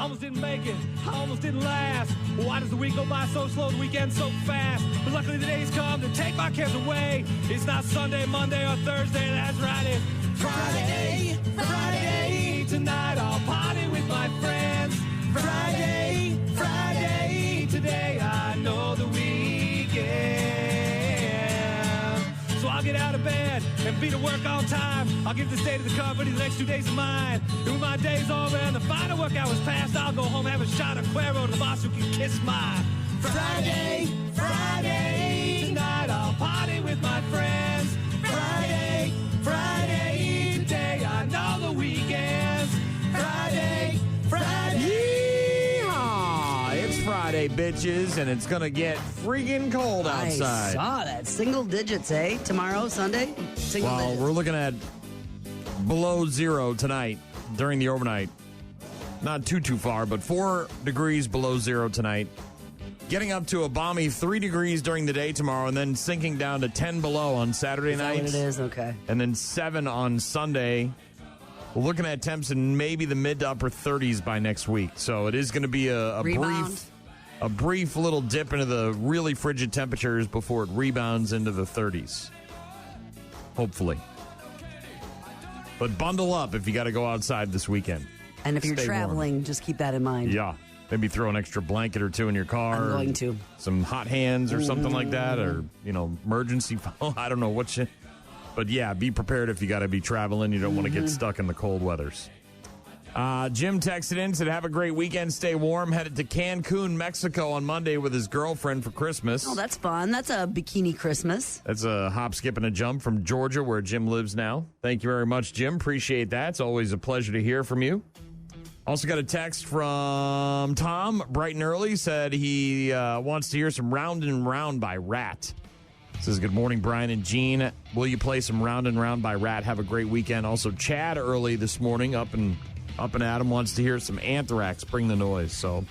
almost didn't make it. I almost didn't last. Why does the week go by so slow, the weekend so fast? But luckily the days come to take my cares away. It's not Sunday, Monday, or Thursday. That's right, it's Friday, Friday. Tonight I'll party with my friends. Friday, Friday. Today I know the weekend. So I'll get out of bed and be to work on time. I'll give the state of the company the next 2 days of mine. Do my days over and the final work hours past. I'll go home, have a shot of Cuero to the boss who can kiss my Friday, Friday. Tonight I'll party with my friends. Friday, Friday. Today I know the weekends. Friday, Friday. Yeehaw! It's Friday, bitches, and it's going to get freaking cold outside. I saw that. Single digits, eh? Tomorrow, Sunday? Single digits. We're looking at below zero tonight during the overnight. Not too far, but 4 degrees below zero tonight. Getting up to a balmy 3 degrees during the day tomorrow, and then sinking down to 10 below on Saturday night. Is that what it is? Okay. And then 7 on Sunday. We're looking at temps in maybe the mid to upper 30s by next week. So it is going to be a brief little dip into the really frigid temperatures before it rebounds into the 30s. Hopefully. But bundle up if you got to go outside this weekend. And if you're Stay traveling, warm. just keep that in mind. Yeah. Maybe throw an extra blanket or two in your car. I'm going to. Some hot hands or something like that, or, emergency phone. I don't know what you... But, yeah, be prepared if you got to be traveling. You don't want to get stuck in the cold weathers. Jim texted in, said, have a great weekend, stay warm. Headed to Cancun, Mexico on Monday with his girlfriend for Christmas. Oh, that's fun. That's a bikini Christmas. That's a hop, skip, and a jump from Georgia, where Jim lives now. Thank you very much, Jim. Appreciate that. It's always a pleasure to hear from you. Also got a text from Tom, bright and early, said he wants to hear some Round and Round by Rat. Says, good morning, Brian and Gene. Will you play some Round and Round by Rat? Have a great weekend. Also, Chad early this morning, up and Adam wants to hear some Anthrax, Bring the Noise. So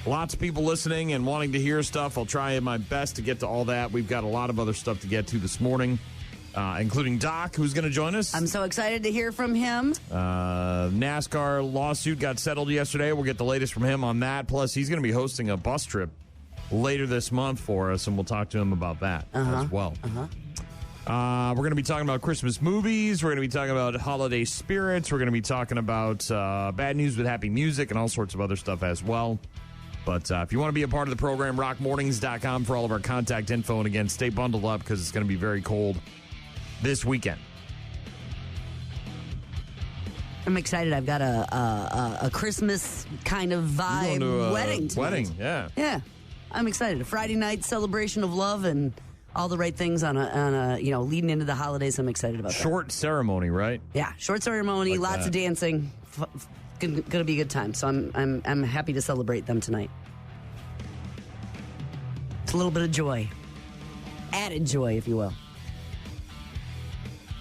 lots of people listening and wanting to hear stuff. I'll try my best to get to all that. We've got a lot of other stuff to get to this morning. Including Doc, who's going to join us. I'm so excited to hear from him. NASCAR lawsuit got settled yesterday. We'll get the latest from him on that. Plus, he's going to be hosting a bus trip later this month for us, and we'll talk to him about that as well. We're going to be talking about Christmas movies. We're going to be talking about holiday spirits. We're going to be talking about bad news with happy music and all sorts of other stuff as well. But if you want to be a part of the program, rockmornings.com for all of our contact info. And again, stay bundled up because it's going to be very cold this weekend. I'm excited. I've got a Christmas kind of vibe wedding tonight. Wedding, yeah. Yeah. I'm excited. A Friday night celebration of love and all the right things on a leading into the holidays. I'm excited about that. Short ceremony, right? Yeah, short ceremony, Like lots that. of dancing. Going to be a good time. So I'm happy to celebrate them tonight. It's a little bit of joy. Added joy, if you will.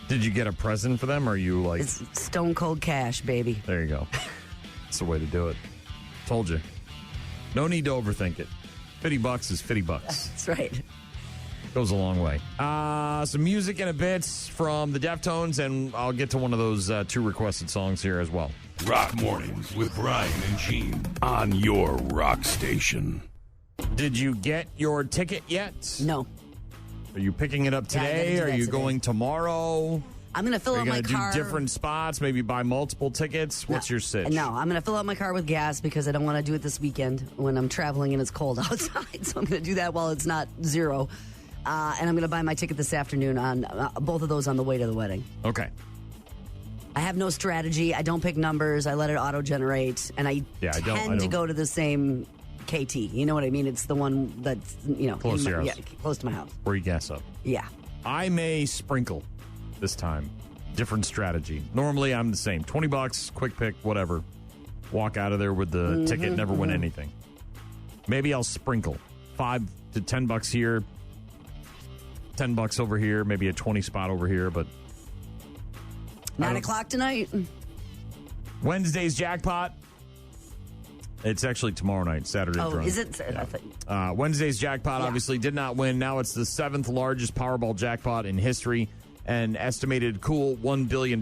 Did you get a present for them, or are you like... It's stone cold cash, baby. There you go. That's the way to do it. Told you. No need to overthink it. $50 is $50. That's right. Goes a long way. Some music in a bit from the Deftones, and I'll get to one of those 2 requested songs here as well. Rock Mornings with Brian and Gene on your rock station. Did you get your ticket yet? No. Are you picking it up Yeah, I gotta today? do Are that you today. going tomorrow? I'm going to fill Are up you my going to car. do different spots, maybe buy multiple tickets? What's your sitch? No, I'm going to fill up my car with gas because I don't want to do it this weekend when I'm traveling and it's cold outside. So I'm going to do that while it's not zero. And I'm going to buy my ticket this afternoon on both of those on the way to the wedding. Okay. I have no strategy. I don't pick numbers. I let it auto-generate. And I tend to go to the same KT. You know what I mean? It's the one that's, Close to your house. Yeah, close to my house. Where you gas up. Yeah. I may sprinkle this time. Different strategy. Normally, I'm the same. $20, quick pick, whatever. Walk out of there with the ticket, never win anything. Maybe I'll sprinkle. $5 to $10 here. $10 over here. Maybe a 20 spot over here, but 9 o'clock tonight. Wednesday's jackpot. It's actually tomorrow night, Saturday. Oh, drunk. is it? Yeah. Wednesday's jackpot obviously did not win. Now it's the 7th largest Powerball jackpot in history. An estimated cool $1 billion.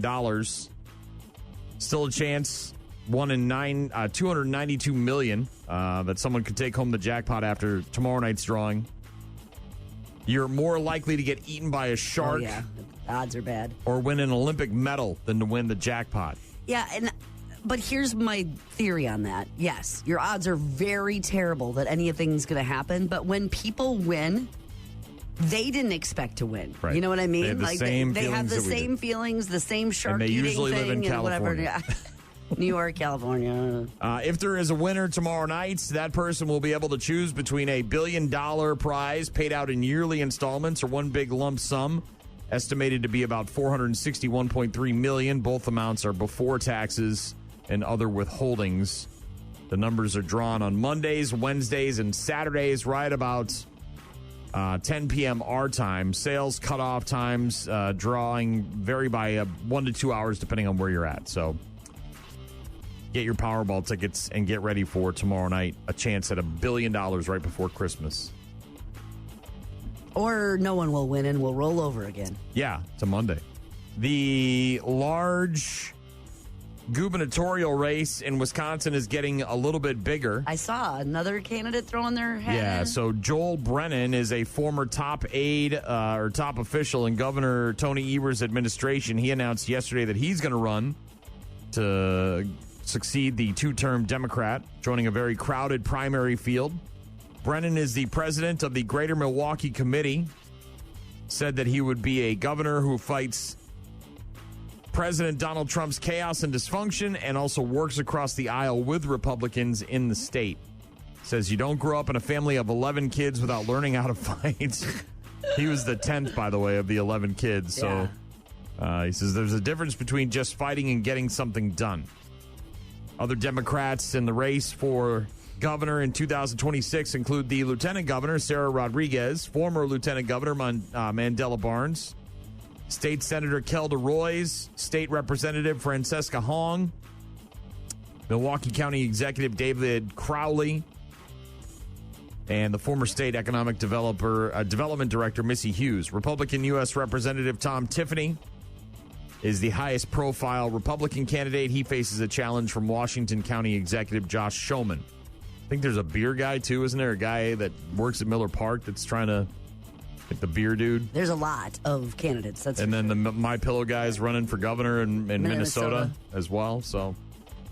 Still a chance 1 in 9, 292 million that someone could take home the jackpot after tomorrow night's drawing. You're more likely to get eaten by a shark. Oh, yeah. The odds are bad. Or win an Olympic medal than to win the jackpot. Yeah, but here's my theory on that. Yes, your odds are very terrible that anything's going to happen, but when people win, they didn't expect to win. Right. You know what I mean? They have the same they have the feelings that we same do. feelings, the same shark And they eating usually live in thing and whatever. California. New York, California. If there is a winner tomorrow night, that person will be able to choose between a $1 billion prize paid out in yearly installments or one big lump sum, estimated to be about $461.3 million. Both amounts are before taxes and other withholdings. The numbers are drawn on Mondays, Wednesdays, and Saturdays right about 10 p.m. our time. Sales cutoff times drawing vary by 1 to 2 hours depending on where you're at. So get your Powerball tickets and get ready for tomorrow night. A chance at $1 billion right before Christmas. Or no one will win and we'll roll over again. Yeah, it's a Monday. The large gubernatorial race in Wisconsin is getting a little bit bigger. I saw another candidate throwing their hat Yeah, in. so Joel Brennan is a former top aide or top official in Governor Tony Evers' administration. He announced yesterday that he's going to run to succeed the two-term Democrat, joining a very crowded primary field. Brennan is the president of the Greater Milwaukee Committee, said that he would be a governor who fights President Donald Trump's chaos and dysfunction and also works across the aisle with Republicans in the state. Says you don't grow up in a family of 11 kids without learning how to fight. He was the 10th, by the way, of the 11 kids. So he says there's a difference between just fighting and getting something done. Other Democrats in the race for governor in 2026 include the Lieutenant Governor, Sarah Rodriguez, former Lieutenant Governor Mandela Barnes, State Senator Kelda Roys, State Representative Francesca Hong, Milwaukee County Executive David Crowley, and the former State Economic Development Director Missy Hughes. Republican U.S. Representative Tom Tiffany is the highest profile Republican candidate. He faces a challenge from Washington County Executive Josh Schoeman. I think there's a beer guy, too, isn't there? A guy that works at Miller Park that's trying to get the beer dude. There's a lot of candidates. And then the My Pillow guy is running for governor in Minnesota as well. So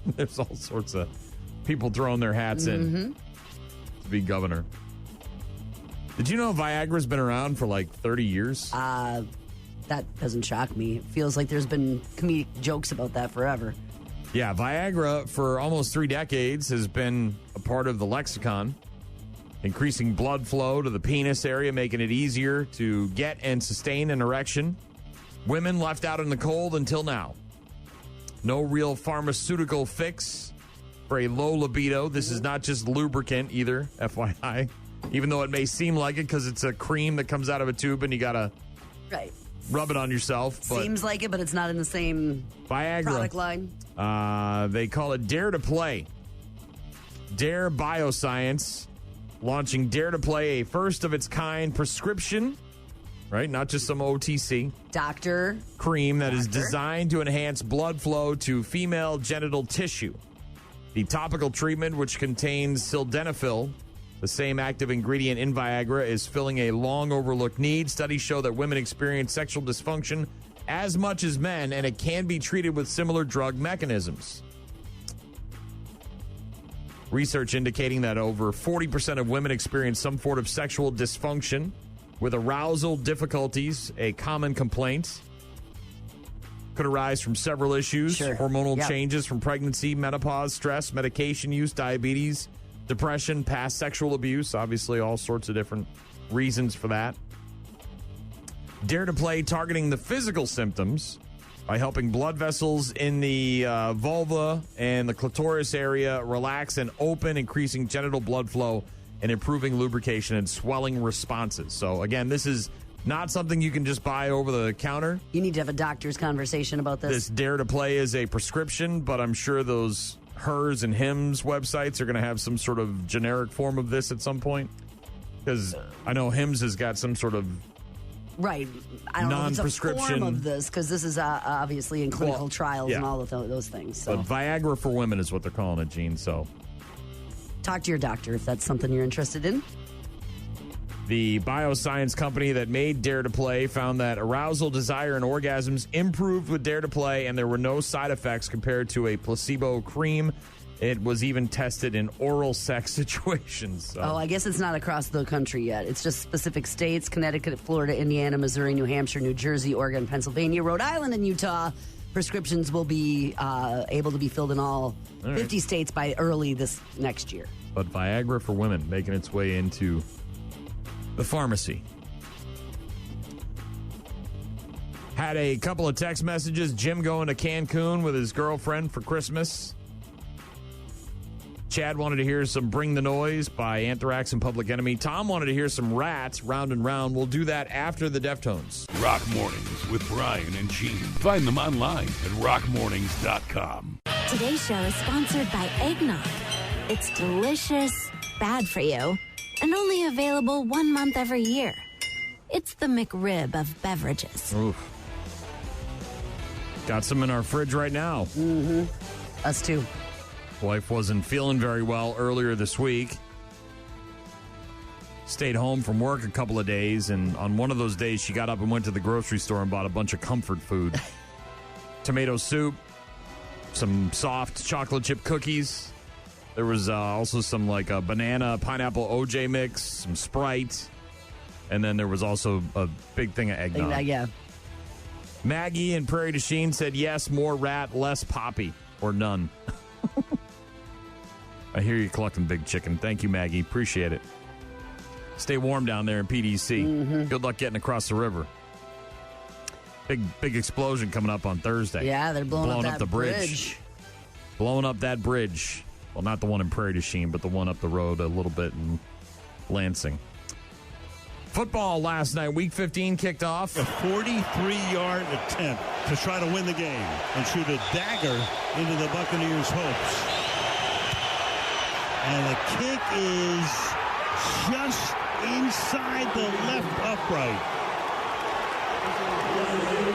there's all sorts of people throwing their hats in to be governor. Did you know Viagra's been around for like 30 years? That doesn't shock me. It feels like there's been comedic jokes about that forever. Yeah, Viagra for almost 3 decades has been a part of the lexicon, increasing blood flow to the penis area, making it easier to get and sustain an erection. Women left out in the cold until now. No real pharmaceutical fix for a low libido. This is not just lubricant either, FYI, even though it may seem like it because it's a cream that comes out of a tube and you got to rub it on yourself. But seems like it, but it's not in the same Viagra product line. They call it Dare to Play. Dare Bioscience launching Dare to Play, a first-of-its-kind prescription, right? Not just some OTC. Doctor. Cream that is designed to enhance blood flow to female genital tissue. The topical treatment, which contains sildenafil, the same active ingredient in Viagra, is filling a long-overlooked need. Studies show that women experience sexual dysfunction as much as men, and it can be treated with similar drug mechanisms. Research indicating that over 40% of women experience some form of sexual dysfunction, with arousal difficulties a common complaint. Could arise from several issues, hormonal changes from pregnancy, menopause, stress, medication use, diabetes, depression, past sexual abuse, obviously all sorts of different reasons for that. Dare to Play targeting the physical symptoms by helping blood vessels in the vulva and the clitoris area relax and open, increasing genital blood flow and improving lubrication and swelling responses. So, again, this is not something you can just buy over the counter. You need to have a doctor's conversation about this. This Dare to Play is a prescription, but I'm sure those Hers and Hims websites are going to have some sort of generic form of this at some point. Because I know Hims has got some sort of Right. I don't know if it's a Non-prescription. form of this, because this is obviously in clinical Well, trials yeah. and all of those things. So But Viagra for women is what they're calling it, Gene. So talk to your doctor if that's something you're interested in. the bioscience company that made Dare to Play found that arousal, desire, and orgasms improved with Dare to Play, and there were no side effects compared to a placebo cream. It was even tested in oral sex situations. So. Oh, I guess it's not across the country yet. It's just specific states: Connecticut, Florida, Indiana, Missouri, New Hampshire, New Jersey, Oregon, Pennsylvania, Rhode Island, and Utah. Prescriptions will be able to be filled in all 50 states by early this next year. But Viagra for women making its way into the pharmacy. Had a couple of text messages. Jim going to Cancun with his girlfriend for Christmas. Chad wanted to hear some Bring the Noise by Anthrax and Public Enemy. Tom wanted to hear some Rats, Round and Round. We'll do that after the Deftones. Rock Mornings with Brian and Gene. Find them online at rockmornings.com. Today's show is sponsored by Eggnog. It's delicious, bad for you, and only available 1 month every year. It's the McRib of beverages. Oof. Got some in our fridge right now. Mm-hmm. Us too. Wife wasn't feeling very well earlier this week. Stayed home from work a couple of days, and on one of those days, she got up and went to the grocery store and bought a bunch of comfort food. Tomato soup, some soft chocolate chip cookies. There was also some like a banana pineapple OJ mix, some Sprite, and then there was also a big thing of eggnog. Yeah. Maggie in Prairie du Chien said yes, more rat, less poppy, or none. I hear you collecting big chicken. Thank you, Maggie. Appreciate it. Stay warm down there in PDC. Mm-hmm. Good luck getting across the river. Big explosion coming up on Thursday. Yeah, they're blowing up the that bridge. bridge. Blowing up that bridge. Well, not the one in Prairie du Chien, but the one up the road a little bit in Lansing. Football last night, Week 15 kicked off. A 43-yard attempt to try to win the game and shoot a dagger into the Buccaneers' hopes. And the kick is just inside the left upright.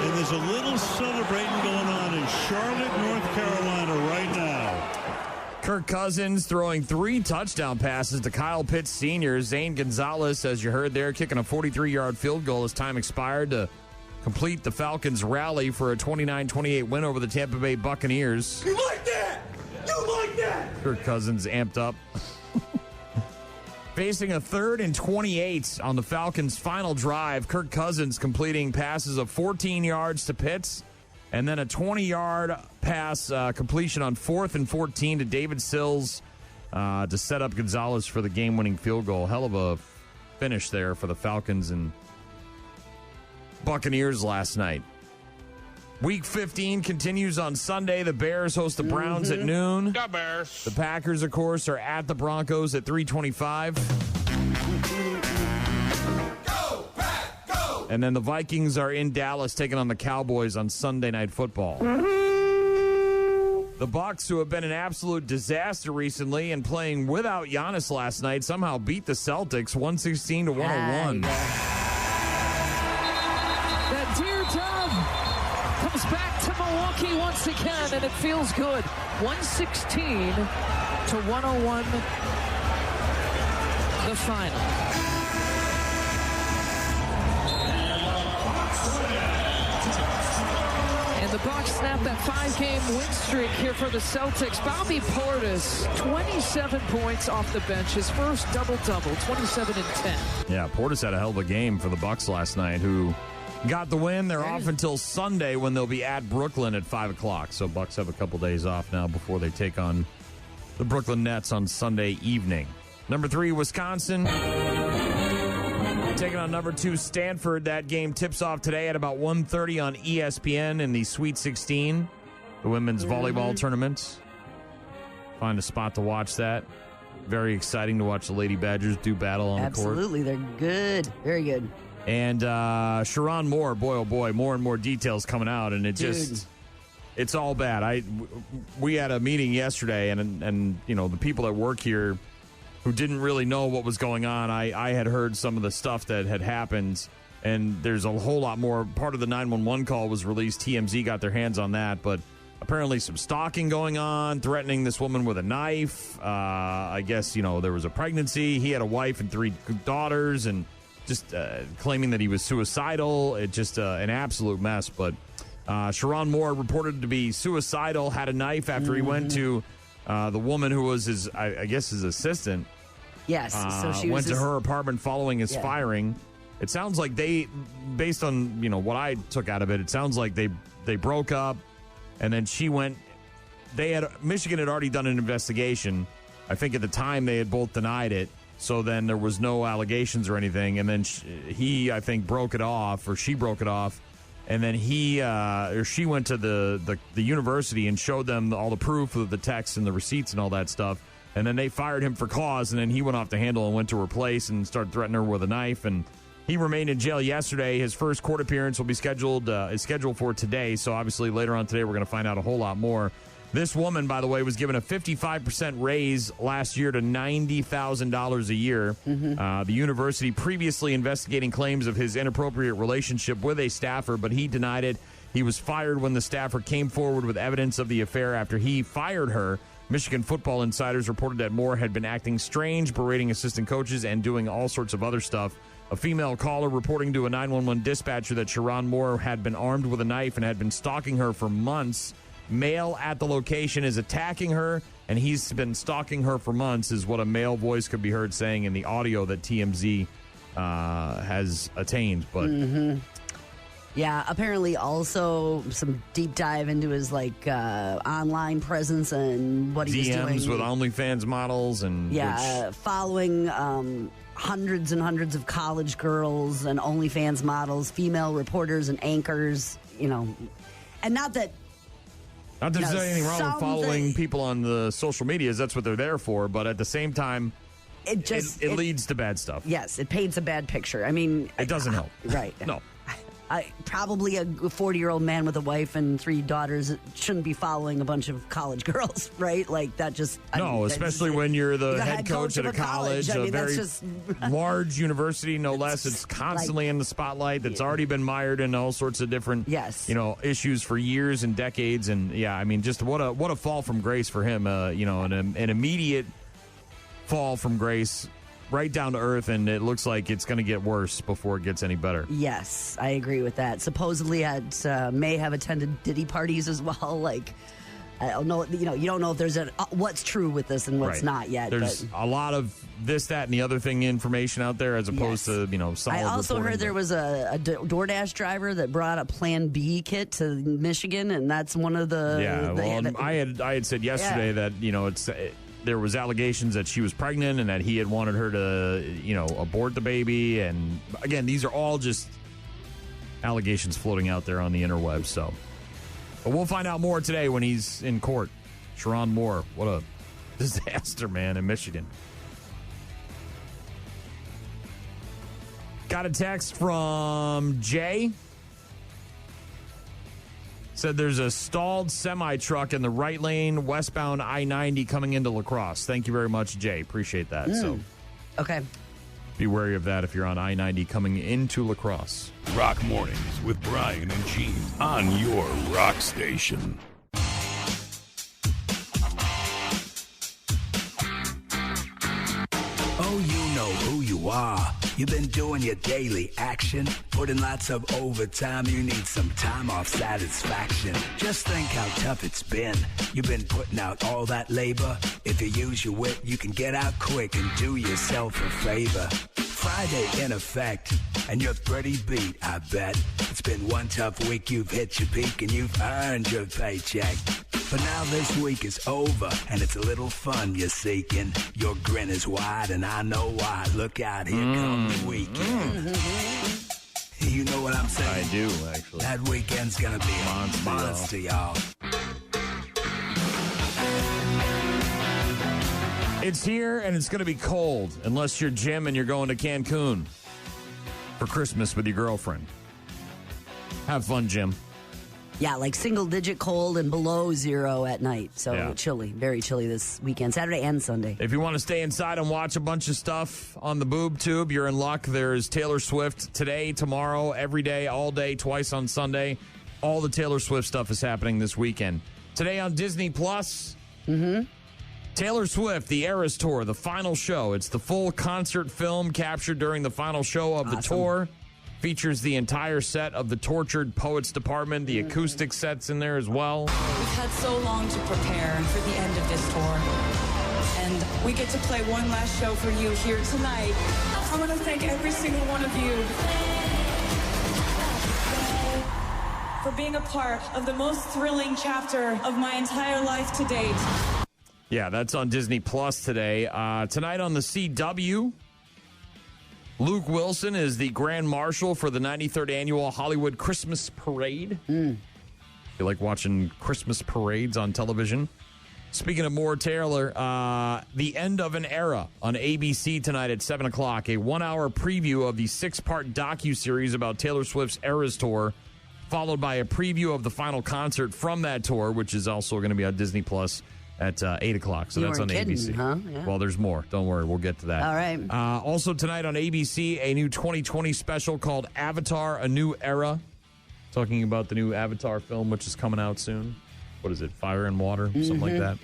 And there's a little celebrating going on in Charlotte, North Carolina right now. Kirk Cousins throwing 3 touchdown passes to Kyle Pitts Sr. Zane Gonzalez, as you heard there, kicking a 43-yard field goal as time expired to complete the Falcons' rally for a 29-28 win over the Tampa Bay Buccaneers. You like that? You like that? Kirk Cousins amped up. Facing a 3rd and 28 on the Falcons' final drive, Kirk Cousins completing passes of 14 yards to Pitts, and then a 20-yard pass completion on 4th and 14 to David Sills to set up Gonzalez for the game-winning field goal. Hell of a finish there for the Falcons and Buccaneers last night. Week 15 continues on Sunday. The Bears host the Browns at noon. The Bears. The Packers, of course, are at the Broncos at 3:25. Go, Pack, go! And then the Vikings are in Dallas taking on the Cowboys on Sunday Night Football. The Bucks, who have been an absolute disaster recently and playing without Giannis last night, somehow beat the Celtics 116 to 101. That deer dove comes back to Milwaukee once again, and it feels good. 116 to 101, the final. And the Bucks snap that 5-game win streak here for the Celtics. Bobby Portis, 27 points off the bench. His first double-double, 27 and 10. Yeah, Portis had a hell of a game for the Bucks last night, who got the win. They're off until Sunday when they'll be at Brooklyn at 5 o'clock. So Bucks have a couple days off now before they take on the Brooklyn Nets on Sunday evening. Number 3, Wisconsin taking on number 2, Stanford. That game tips off today at about 1:30 on ESPN in the Sweet 16, the women's volleyball tournament. Find a spot to watch that. Very exciting to watch the Lady Badgers do battle on the court. Absolutely. They're good. Very good. And Sharon Moore, boy, oh boy, more and more details coming out, and it's all bad. We had a meeting yesterday, and you know, the people that work here who didn't really know what was going on, I had heard some of the stuff that had happened, And there's a whole lot more. Part of the 911 call was released. TMZ got their hands on that. But apparently some stalking going on, threatening this woman with a knife. I guess, there was a pregnancy. He had a wife and 3 daughters, and just claiming that he was suicidal. It's just an absolute mess. But Sharon Moore reported to be suicidal, had a knife after he went to the woman who was his assistant. Yes. So she went to her apartment following his firing. It sounds like based on, what I took out of it, it sounds like they broke up, and then she went. Michigan had already done an investigation. I think at the time they had both denied it. So then there was no allegations or anything. And then he, I think, broke it off, or she broke it off. And then she went to the university and showed them all the proof of the texts and the receipts and all that stuff. And then they fired him for cause. And then he went off the handle and went to her place and started threatening her with a knife. And he remained in jail yesterday. His first court appearance will be scheduled for today. So obviously later on today, we're going to find out a whole lot more. This woman, by the way, was given a 55% raise last year to $90,000 a year. The university previously investigating claims of his inappropriate relationship with a staffer, but he denied it. He was fired when the staffer came forward with evidence of the affair after he fired her. Michigan football insiders reported that Moore had been acting strange, berating assistant coaches, and doing all sorts of other stuff. A female caller reporting to a 911 dispatcher that Sharon Moore had been armed with a knife and had been stalking her for months. Male at the location is attacking her, and he's been stalking her for months, is what a male voice could be heard saying in the audio that TMZ has attained. But yeah, apparently also some deep dive into his online presence and what he was doing. DMs with OnlyFans models and following hundreds and hundreds of college girls and OnlyFans models, female reporters and anchors. And not that. Not that there's anything wrong with following people on the social medias. That's what they're there for. But at the same time, it leads to bad stuff. Yes, it paints a bad picture. I mean, it doesn't help. Right. No. Probably a 40-year-old man with a wife and 3 daughters shouldn't be following a bunch of college girls, right? Like that just... especially when you're the head coach at a college, a very large university, no less. It's constantly in the spotlight. That's already been mired in all sorts of different issues for years and decades. And, just what a fall from grace for him, an immediate fall from grace, right down to earth, and it looks like it's going to get worse before it gets any better. Yes, I agree with that. Supposedly, may have attended Diddy parties as well. I don't know. You don't know if there's what's true with this and what's not yet. There's a lot of this, that, and the other thing information out there, as opposed to solid. I also heard there was a DoorDash driver that brought a Plan B kit to Michigan, and that's one of the. I had said yesterday that it's. There was allegations that she was pregnant and that he had wanted her to, abort the baby. And again, these are all just allegations floating out there on the interwebs. So, but we'll find out more today when he's in court. Sharon Moore, what a disaster, man, in Michigan. Got a text from Jay. Said there's a stalled semi-truck in the right lane, westbound I-90 coming into La Crosse. Thank you very much, Jay. Appreciate that. So, okay. Be wary of that if you're on I-90 coming into La Crosse. Rock Mornings with Brian and Gene on your rock station. Oh, you know who you are. You've been doing your daily action, putting lots of overtime. You need some time off satisfaction. Just think how tough it's been. You've been putting out all that labor. If you use your wit, you can get out quick and do yourself a favor. Friday in effect, and you're pretty beat, I bet. It's been one tough week, you've hit your peak, and you've earned your paycheck. But now this week is over, and it's a little fun you're seeking. Your grin is wide, and I know why. Look out, here comes the weekend. You know what I'm saying? I do, actually. That weekend's gonna be a monster, y'all. It's here, and it's going to be cold, unless you're Jim and you're going to Cancun for Christmas with your girlfriend. Have fun, Jim. Yeah, like single-digit cold and below 0 at night. So chilly, very chilly this weekend, Saturday and Sunday. If you want to stay inside and watch a bunch of stuff on the boob tube, you're in luck. There's Taylor Swift today, tomorrow, every day, all day, twice on Sunday. All the Taylor Swift stuff is happening this weekend. Today on Disney Plus, Taylor Swift, the Eras Tour, the final show. It's the full concert film captured during the final show of the tour. Features the entire set of the Tortured Poets Department, the acoustic sets in there as well. We've had so long to prepare for the end of this tour. And we get to play one last show for you here tonight. I want to thank every single one of you for being a part of the most thrilling chapter of my entire life to date. Yeah, that's on Disney Plus today. Tonight on the CW, Luke Wilson is the Grand Marshal for the 93rd Annual Hollywood Christmas Parade. You like watching Christmas parades on television? Speaking of more Taylor, The End of an Era on ABC tonight at 7 o'clock. A 1-hour preview of the 6-part docuseries about Taylor Swift's Eras Tour, followed by a preview of the final concert from that tour, which is also going to be on Disney Plus at 8 o'clock. So that's on ABC. Huh? Yeah. Well, there's more. Don't worry. We'll get to that. All right. Also tonight on ABC, a new 2020 special called Avatar, A New Era. Talking about the new Avatar film, which is coming out soon. What is it? Fire and Water? Something like that.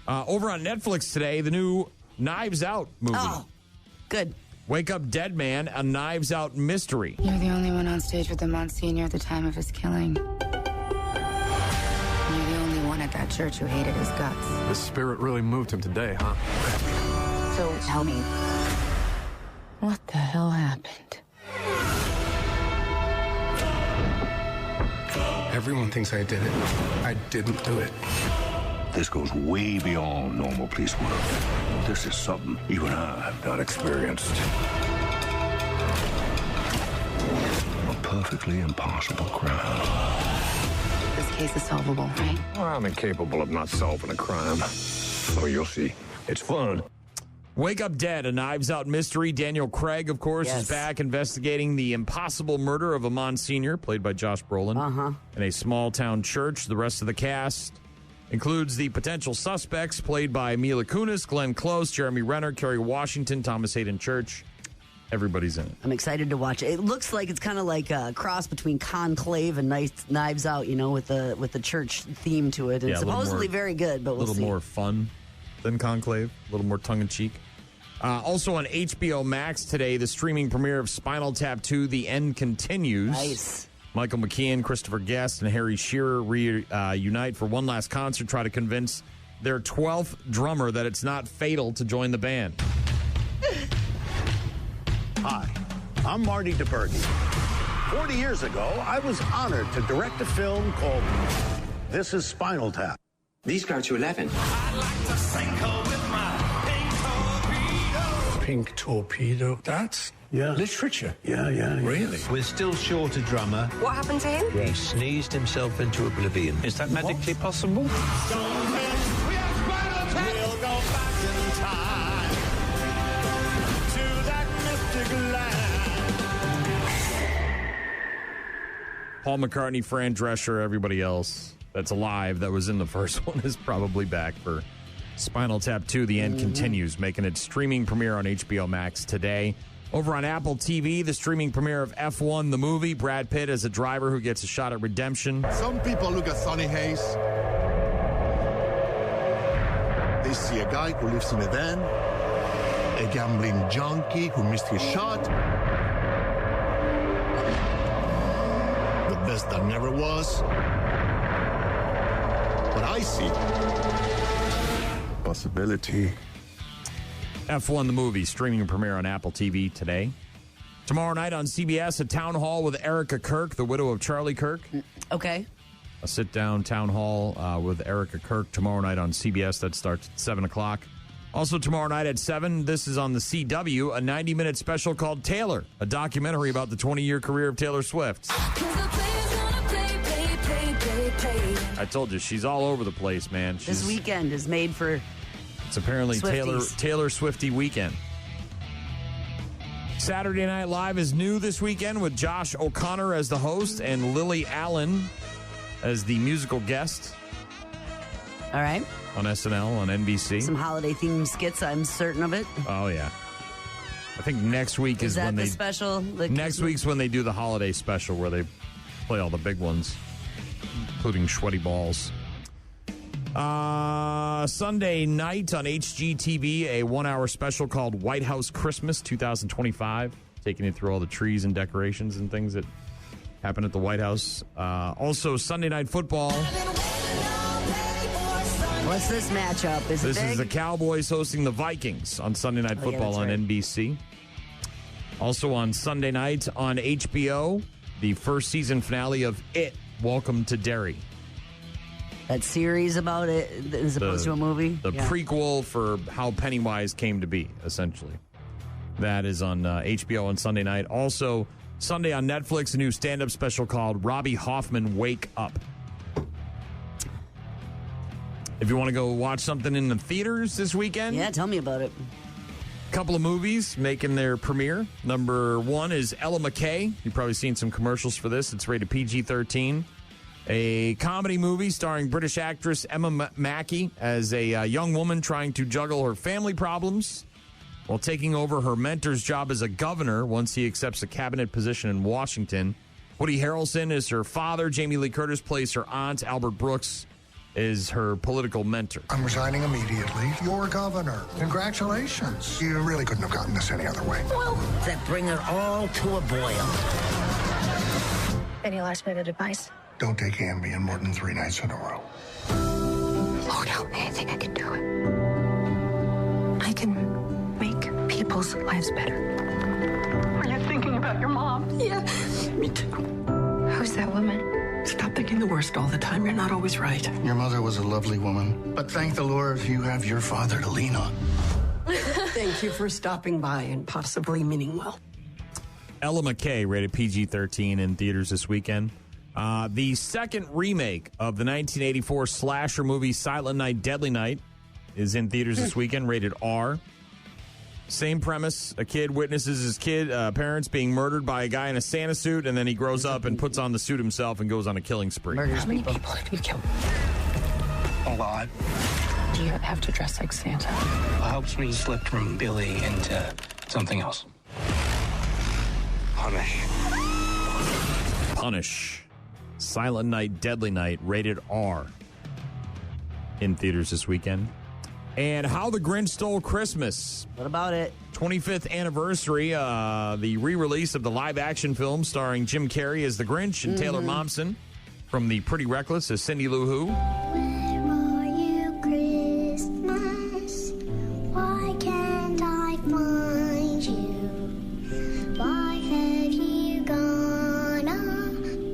Over on Netflix today, the new Knives Out movie. Oh, good. Wake Up Dead Man, a Knives Out mystery. You're the only one on stage with the Monsignor at the time of his killing. At that church who hated his guts. The spirit really moved him today, huh? So tell me, what the hell happened? Everyone thinks I did it. I didn't do it. This goes way beyond normal police work. This is something even I have not experienced. A perfectly impossible crime. This case is solvable, right? Well, I'm incapable of not solving a crime. Oh, you'll see. It's fun. Wake Up Dead, a Knives Out mystery. Daniel Craig, of course, is back investigating the impossible murder of a Monsignor, played by Josh Brolin, in a small-town church. The rest of the cast includes the potential suspects, played by Mila Kunis, Glenn Close, Jeremy Renner, Kerry Washington, Thomas Hayden Church. Everybody's in it. I'm excited to watch it. It looks like it's kind of like a cross between Conclave and Knives Out, you know, with the church theme to it. It's supposedly very good, but we'll see. A little more fun than Conclave, a little more tongue-in-cheek. Also on HBO Max today, the streaming premiere of Spinal Tap 2, The End Continues. Nice. Michael McKean, Christopher Guest, and Harry Shearer reunite for one last concert, try to convince their 12th drummer that it's not fatal to join the band. Hi, I'm Marty DeBerge. 40 years ago, I was honored to direct a film called This is Spinal Tap. These go to 11. I'd like to sink her with my Pink torpedo? That's literature. Yeah. Really? We're still short a drummer. What happened to him? He sneezed himself into oblivion. Is that medically possible? We'll go back in time to that mystic land. Paul McCartney, Fran Drescher, everybody else that's alive that was in the first one is probably back for Spinal Tap 2, The End Continues, making its streaming premiere on HBO Max today. Over on Apple TV, the streaming premiere of F1, the movie. Brad Pitt as a driver who gets a shot at redemption. Some people look at Sonny Hayes. They see a guy who lives in a van, a gambling junkie who missed his shot, the best that never was. But I see possibility. F1, the movie, streaming premiere on Apple TV today. Tomorrow night on CBS, a town hall with Erica Kirk, the widow of Charlie Kirk. Okay. A sit-down town hall with Erica Kirk tomorrow night on CBS. That starts at 7 o'clock. Also tomorrow night at 7, this is on the CW, a 90-minute special called Taylor, a documentary about the 20-year career of Taylor Swift. I told you, she's all over the place, man. This weekend is made for It's apparently Swifties. Taylor Swiftie weekend. Saturday Night Live is new this weekend with Josh O'Connor as the host and Lily Allen as the musical guest. All right. On SNL, on NBC. Some holiday-themed skits, I'm certain of it. Oh, yeah. I think next week is when they... special? Next week's when they do the holiday special where they play all the big ones, including Sweaty Balls. Sunday night on HGTV, a 1-hour special called White House Christmas 2025, taking you through all the trees and decorations and things that happen at the White House. Also, Sunday Night Football. What's this matchup? This is the Cowboys hosting the Vikings on Sunday Night Football on NBC. Also on Sunday night on HBO, the first season finale of It, Welcome to Derry. That series about it as opposed to a movie? The prequel for how Pennywise came to be, essentially. That is on HBO on Sunday night. Also, Sunday on Netflix, a new stand-up special called Robbie Hoffman Wake Up. If you want to go watch something in the theaters this weekend. Yeah, tell me about it. A couple of movies making their premiere. Number one is Ella McKay. You've probably seen some commercials for this. It's rated PG-13. A comedy movie starring British actress Emma Mackey as a young woman trying to juggle her family problems while taking over her mentor's job as a governor once he accepts a cabinet position in Washington. Woody Harrelson is her father. Jamie Lee Curtis plays her aunt. Albert Brooks is her political mentor. I'm resigning immediately. You're governor. Congratulations. You really couldn't have gotten this any other way. Well, that bring it all to a boil. Any last minute advice? Don't take Ambien more than 3 nights in a row. Lord help me, I think I can do it. I can make people's lives better. Are you thinking about your mom? Yeah. Me too. Who's that woman? Stop thinking the worst all the time. You're not always right. Your mother was a lovely woman, but thank the Lord you have your father to lean on. Thank you for stopping by and possibly meaning well. Ella McKay, rated PG-13 in theaters this weekend. The second remake of the 1984 slasher movie Silent Night, Deadly Night is in theaters this weekend, rated R. Same premise. A kid witnesses his parents being murdered by a guy in a Santa suit, and then he grows up and puts on the suit himself and goes on a killing spree. How many people have you killed? A lot. Do you have to dress like Santa? It helps me slip from Billy into something else. Punish. Silent Night, Deadly Night, rated R. In theaters this weekend. And How the Grinch Stole Christmas. What about it? 25th anniversary, the re-release of the live-action film starring Jim Carrey as the Grinch and Taylor Momsen from the Pretty Reckless as Cindy Lou Who. Where are you, Christmas? Why can't I find you? Why have you gone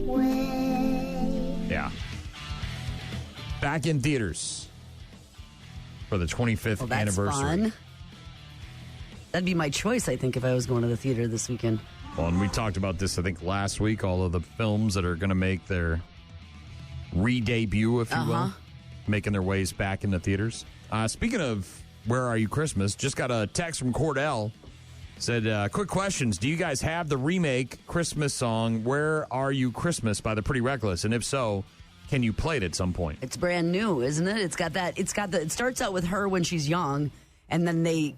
away? Yeah. Back in theaters for the 25th anniversary. Fun. That'd be my choice, I think, if I was going to the theater this weekend. Well, and we talked about this, I think, last week, all of the films that are going to make their re-debut, if you will, making their ways back in the theaters. Speaking of Where Are You Christmas, just got a text from Cordell. Said, quick questions. Do you guys have the remake Christmas song, Where Are You Christmas, by the Pretty Reckless? And if so, can you play it at some point? It's brand new, isn't it? It starts out with her when she's young, and then they,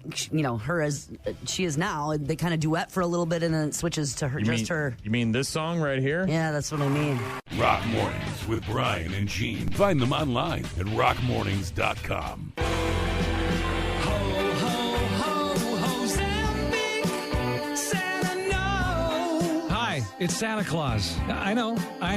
her as she is now, and they kind of duet for a little bit, and then it switches to her, her. You mean this song right here? Yeah, that's what I mean. Rock Mornings with Brian and Gene. Find them online at rockmornings.com. It's Santa Claus. I know. I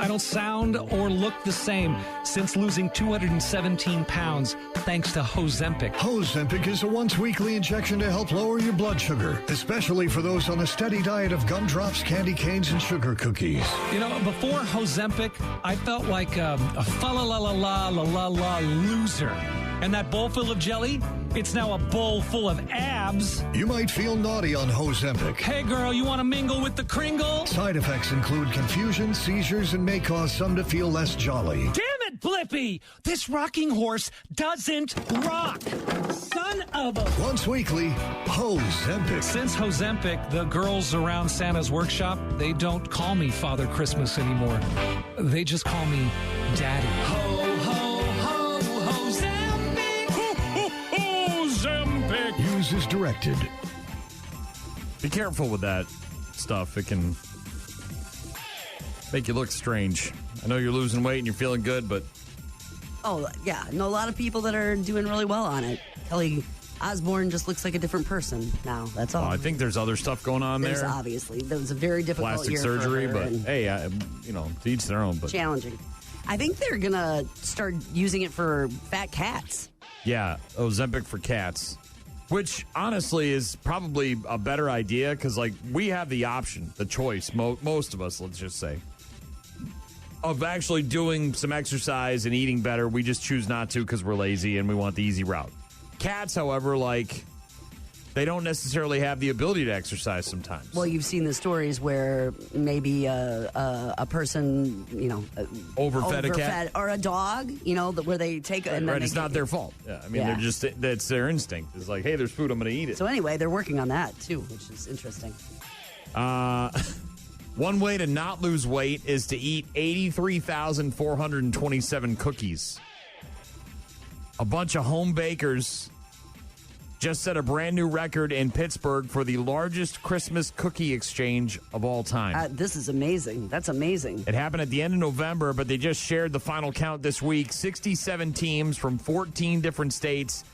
don't sound or look the same since losing 217 pounds thanks to Ozempic. Ozempic is a once-weekly injection to help lower your blood sugar, especially for those on a steady diet of gumdrops, candy canes, and sugar cookies. Before Ozempic, I felt like a fa-la-la-la-la-la-la-la loser. And that bowl full of jelly, it's now a bowl full of abs. You might feel naughty on Ozempic. Hey, girl, you want to mingle with the Kringle? Side effects include confusion, seizures, and may cause some to feel less jolly. Damn it, Flippy, this rocking horse doesn't rock. Son of a... Once weekly, Ozempic. Since Ozempic, the girls around Santa's workshop, they don't call me Father Christmas anymore. They just call me Daddy. Ho, ho, ho, Ozempic. Ho, ho, ho, Ozempic. Use as directed. Be careful with that stuff. It can make you look strange. I know you're losing weight and you're feeling good, but... Oh, yeah. I know a lot of people that are doing really well on it. Kelly Osbourne just looks like a different person now. That's all. I think there's other stuff going on There's there. Obviously. That was a very difficult Plastic year surgery, for her, but and hey, to each their own. But challenging. I think they're going to start using it for fat cats. yeah, Ozempic for cats, which honestly is probably a better idea because, like, we have the option, the choice, most of us, let's just say, of actually doing some exercise and eating better. We just choose not to because we're lazy and we want the easy route. Cats, however, like, they don't necessarily have the ability to exercise sometimes. Well, you've seen the stories where maybe a person, overfed a cat or a dog, where they take right, and then it's not their fault. Yeah, I mean, Yeah. they're just that's their instinct. It's like, hey, there's food, I'm going to eat it. So anyway, they're working on that too, which is interesting. One way to not lose weight is to eat 83,427 cookies. A bunch of home bakers just set a brand new record in Pittsburgh for the largest Christmas cookie exchange of all time. This is amazing. That's amazing. It happened at the end of November, but they just shared the final count this week. 67 teams from 14 different states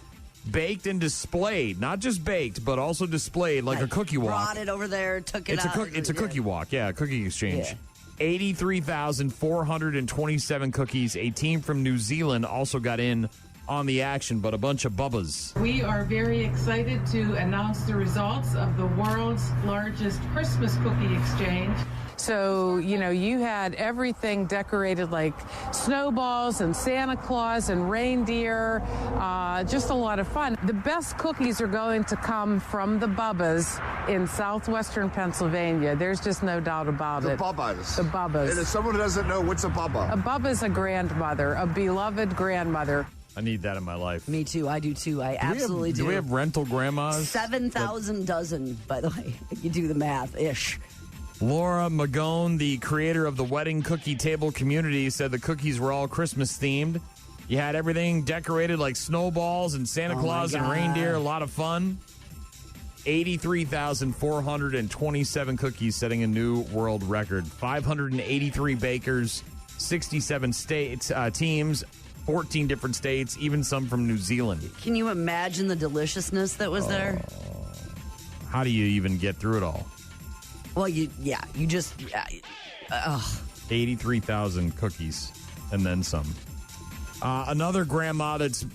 baked and displayed, not just baked, but also displayed like a cookie walk. Brought it over there, took it out. It's a cookie walk, yeah, a cookie exchange. Yeah. 83,427 cookies. A team from New Zealand also got in on the action, but a bunch of bubbas. We are very excited to announce the results of the world's largest Christmas cookie exchange. So, you had everything decorated like snowballs and Santa Claus and reindeer, just a lot of fun. The best cookies are going to come from the Bubbas in southwestern Pennsylvania. There's just no doubt about it. The Bubbas. The Bubbas. And if someone doesn't know, what's a Bubba? A Bubba's a grandmother, a beloved grandmother. I need that in my life. Me too. I do too. I absolutely do. Do we have rental grandmas? 7,000 dozen, by the way, if you do the math, ish. Laura Magone, the creator of the wedding cookie table community, said the cookies were all Christmas themed. You had everything decorated like snowballs and Santa Claus and reindeer. A lot of fun. 83,427 cookies, setting a new world record. 583 bakers, 67 states, teams, 14 different states, even some from New Zealand. Can you imagine the deliciousness that was there? How do you even get through it all? Well, you just... 83,000 cookies and then some. Another grandma that's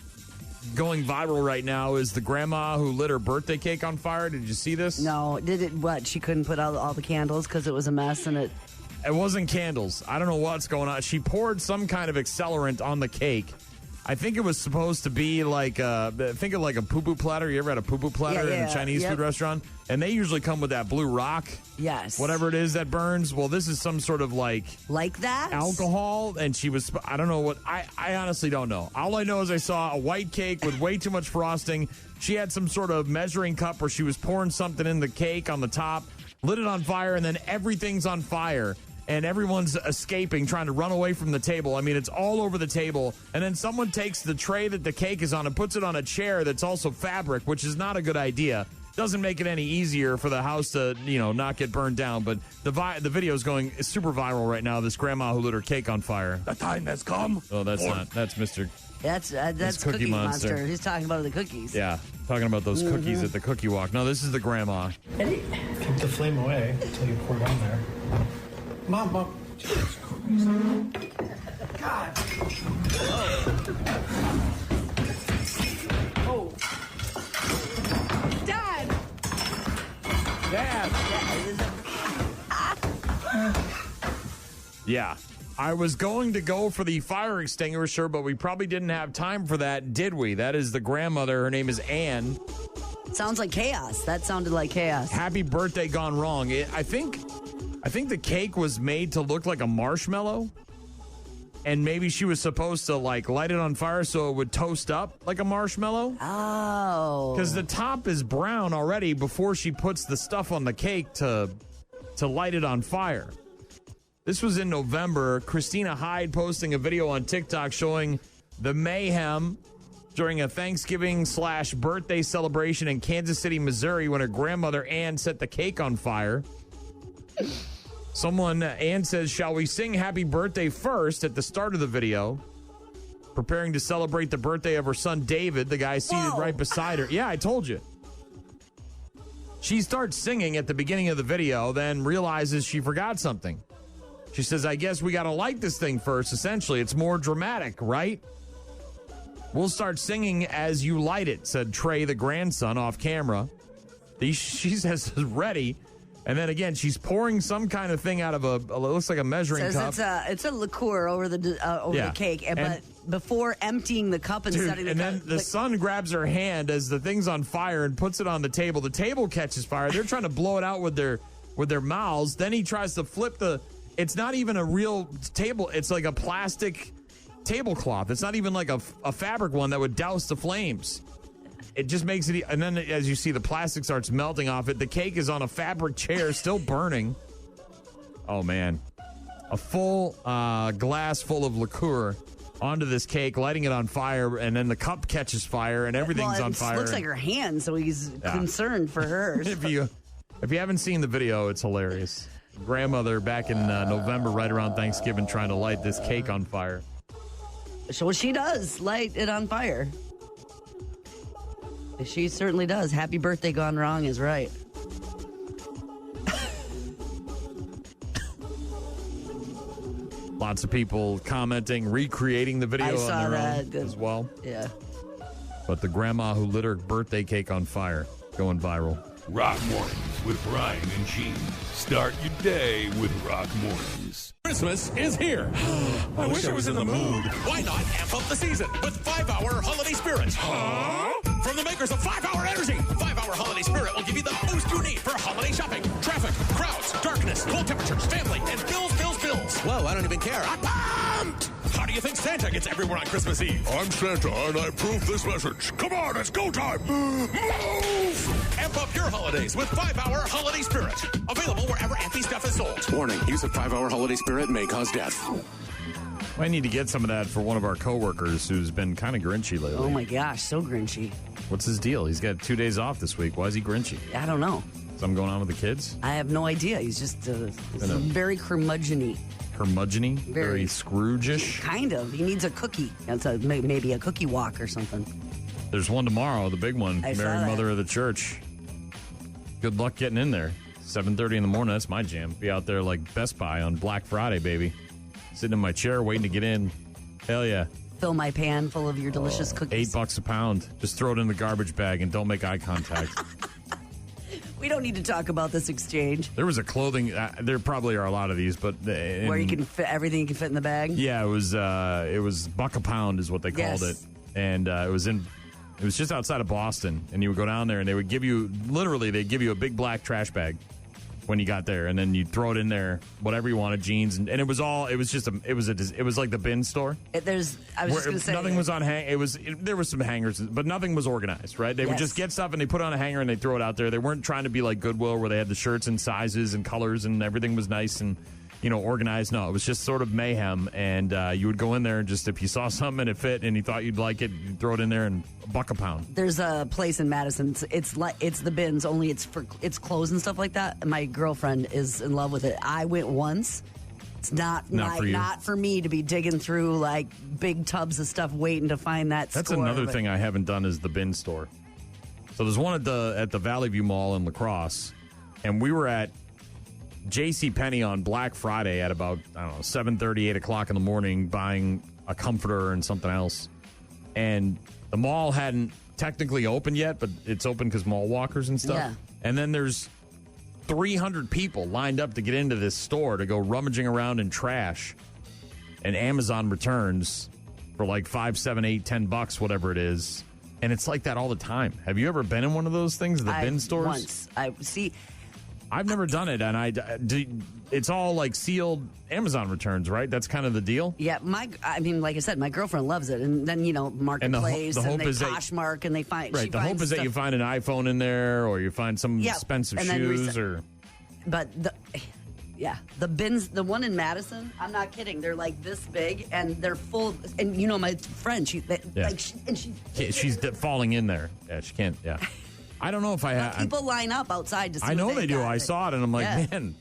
going viral right now is the grandma who lit her birthday cake on fire. Did you see this? No. Did it... What? She couldn't put out all the candles because it was a mess and it... It wasn't candles. I don't know what's going on. She poured some kind of accelerant on the cake. I think it was supposed to be like think of like a poo-poo platter. You ever had a poo-poo platter in a Chinese food restaurant? And they usually come with that blue rock. Yes. Whatever it is that burns. Well, this is some sort of like that? Alcohol. And she was, I don't know what, I honestly don't know. All I know is I saw a white cake with way too much frosting. She had some sort of measuring cup where she was pouring something in the cake on the top, lit it on fire, and then everything's on fire. And everyone's escaping, trying to run away from the table. I mean, it's all over the table. And then someone takes the tray that the cake is on and puts it on a chair that's also fabric, which is not a good idea. Doesn't make it any easier for the house to, not get burned down. But the video is going super viral right now. This grandma who lit her cake on fire. The time has come. Oh, that's not. That's Mr. That's Cookie Monster. He's talking about the cookies. Yeah, talking about those cookies at the cookie walk. No, this is the grandma. Keep the flame away until you pour it on there. Mom. God. Oh. Dad. Yeah. I was going to go for the fire extinguisher, but we probably didn't have time for that, did we? That is the grandmother. Her name is Anne. Sounds like chaos. That sounded like chaos. Happy birthday gone wrong. I think the cake was made to look like a marshmallow. And maybe she was supposed to, like, light it on fire so it would toast up like a marshmallow. Oh. Because the top is brown already before she puts the stuff on the cake to light it on fire. This was in November. Christina Hyde posting a video on TikTok showing the mayhem during a Thanksgiving/birthday celebration in Kansas City, Missouri, when her grandmother, Ann, set the cake on fire. Ann says, "Shall we sing happy birthday first?" at the start of the video, preparing to celebrate the birthday of her son, David, the guy seated right beside her. Yeah, I told you. She starts singing at the beginning of the video, then realizes she forgot something. She says, "I guess we got to light this thing first, essentially. It's more dramatic, right? We'll start singing as you light it," said Trey, the grandson, off camera. She says, "Ready." And then again, she's pouring some kind of thing out of it looks like a measuring cup. It's a liqueur over the cake, but before emptying the cup and setting the cup. And then the son grabs her hand as the thing's on fire and puts it on the table. The table catches fire. They're trying to blow it out with their mouths. Then he tries to flip it's not even a real table. It's like a plastic tablecloth. It's not even like a fabric one that would douse the flames. It just makes it, and then as you see, the plastic starts melting off it. The cake is on a fabric chair, still burning. Oh, man. A full glass full of liqueur onto this cake, lighting it on fire, and then the cup catches fire, and everything's on fire. It looks like her hand, so he's concerned for her. If you haven't seen the video, it's hilarious. Grandmother back in November, right around Thanksgiving, trying to light this cake on fire. So she does light it on fire. She certainly does. Happy birthday gone wrong is right. Lots of people commenting, recreating the video on their own as well. Yeah. But the grandma who lit her birthday cake on fire, going viral. Rock Mornings with Brian and Gene. Start your day with Rock Mornings. Christmas is here. I wish I was in the mood. Why not amp up the season with 5-Hour Holiday Spirit? From the makers of 5-Hour Energy, 5-Hour Holiday Spirit will give you the boost you need for holiday shopping. Traffic, crowds, darkness, cold temperatures, family, and bills. Whoa, I don't even care. I'm pumped! How do you think Santa gets everywhere on Christmas Eve? I'm Santa, and I approve this message. Come on, it's go time. Move! Amp up your holidays with 5-Hour Holiday Spirit. Available wherever Ampy stuff is sold. Warning, use of 5-Hour Holiday Spirit may cause death. I need to get some of that for one of our coworkers who's been kind of grinchy lately. Oh, my gosh, so grinchy. What's his deal? He's got 2 days off this week. Why is he grinchy? I don't know. Something going on with the kids? I have no idea. He's just very curmudgeon-y. Curmudgeon-y? Very Scrooge-ish? Kind of. He needs a cookie. Maybe a cookie walk or something. There's one tomorrow, the big one. I saw Mary that. Mother of the Church. Good luck getting in there. 7:30 in the morning. That's my jam. Be out there like Best Buy on Black Friday, baby. Sitting in my chair waiting to get in. Hell yeah. Fill my pan full of your delicious cookies. $8 a pound. Just throw it in the garbage bag and don't make eye contact. We don't need to talk about this exchange. There was a clothing. There probably are a lot of these, but where you can fit everything you can fit in the bag. Yeah, it was buck a pound is what they called it, and it was just outside of Boston. And you would go down there, and they would give you they'd give you a big black trash bag when you got there, and then you throw it in there, whatever you wanted, jeans, and it was like the bin store. Nothing was on hang. There was some hangers, but nothing was organized. Right? They would just get stuff and they put it on a hanger and they throw it out there. They weren't trying to be like Goodwill where they had the shirts and sizes and colors and everything was nice and organized. No, it was just sort of mayhem. And you would go in there and just if you saw something and it fit and you thought you'd like it, you'd throw it in there and $1 a pound. There's a place in Madison. It's the bins only. It's clothes and stuff like that. And my girlfriend is in love with it. I went once. It's not for me to be digging through like big tubs of stuff waiting to find that. That's another thing I haven't done is the bin store. So there's one at the Valley View Mall in La Crosse, and we were at JCPenney on Black Friday at about 7:30, 8 o'clock in the morning, buying a comforter and something else, and the mall hadn't technically opened yet, but it's open because mall walkers and stuff. Yeah. And then there's 300 people lined up to get into this store to go rummaging around in trash and Amazon returns for like $5, $7, $8, $10, whatever it is. And it's like that all the time. Have you ever been in one of those things, the bin stores? Once. I've never done it, and it's all like sealed Amazon returns, right? That's kind of the deal. Yeah, like I said, my girlfriend loves it, and then Marketplace, and the and hope they is that- Poshmark, and they find Right. she The hope finds is that stuff. you find an iPhone in there, or you find some expensive and then shoes, or. But the bins, the one in Madison, I'm not kidding. They're like this big, and they're full. And my friend, she's falling in there. Yeah, she can't. Yeah, I don't know if I have. People line up outside to see. I know what they do. got. I saw it, and I'm like, Yeah. man,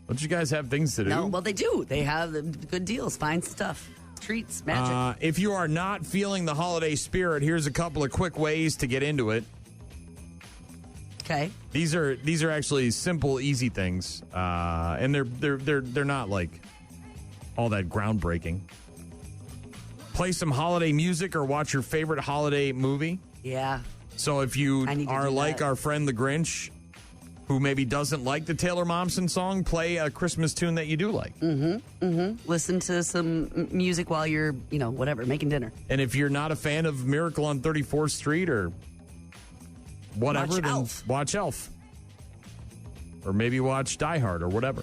don't you guys have things to do? No, well, they do. They have good deals, fine stuff, treats, magic. If you are not feeling the holiday spirit, here's a couple of quick ways to get into it. Okay. These are actually simple, easy things, and they're not like all that groundbreaking. Play some holiday music or watch your favorite holiday movie. Yeah. So if you are do like that. our friend the Grinch, who maybe doesn't like the Taylor Momsen song, play a Christmas tune that you do like. Listen to some music while you're, making dinner. And if you're not a fan of Miracle on 34th Street or whatever, Watch then Elf. watch Elf. Or maybe watch Die Hard or whatever.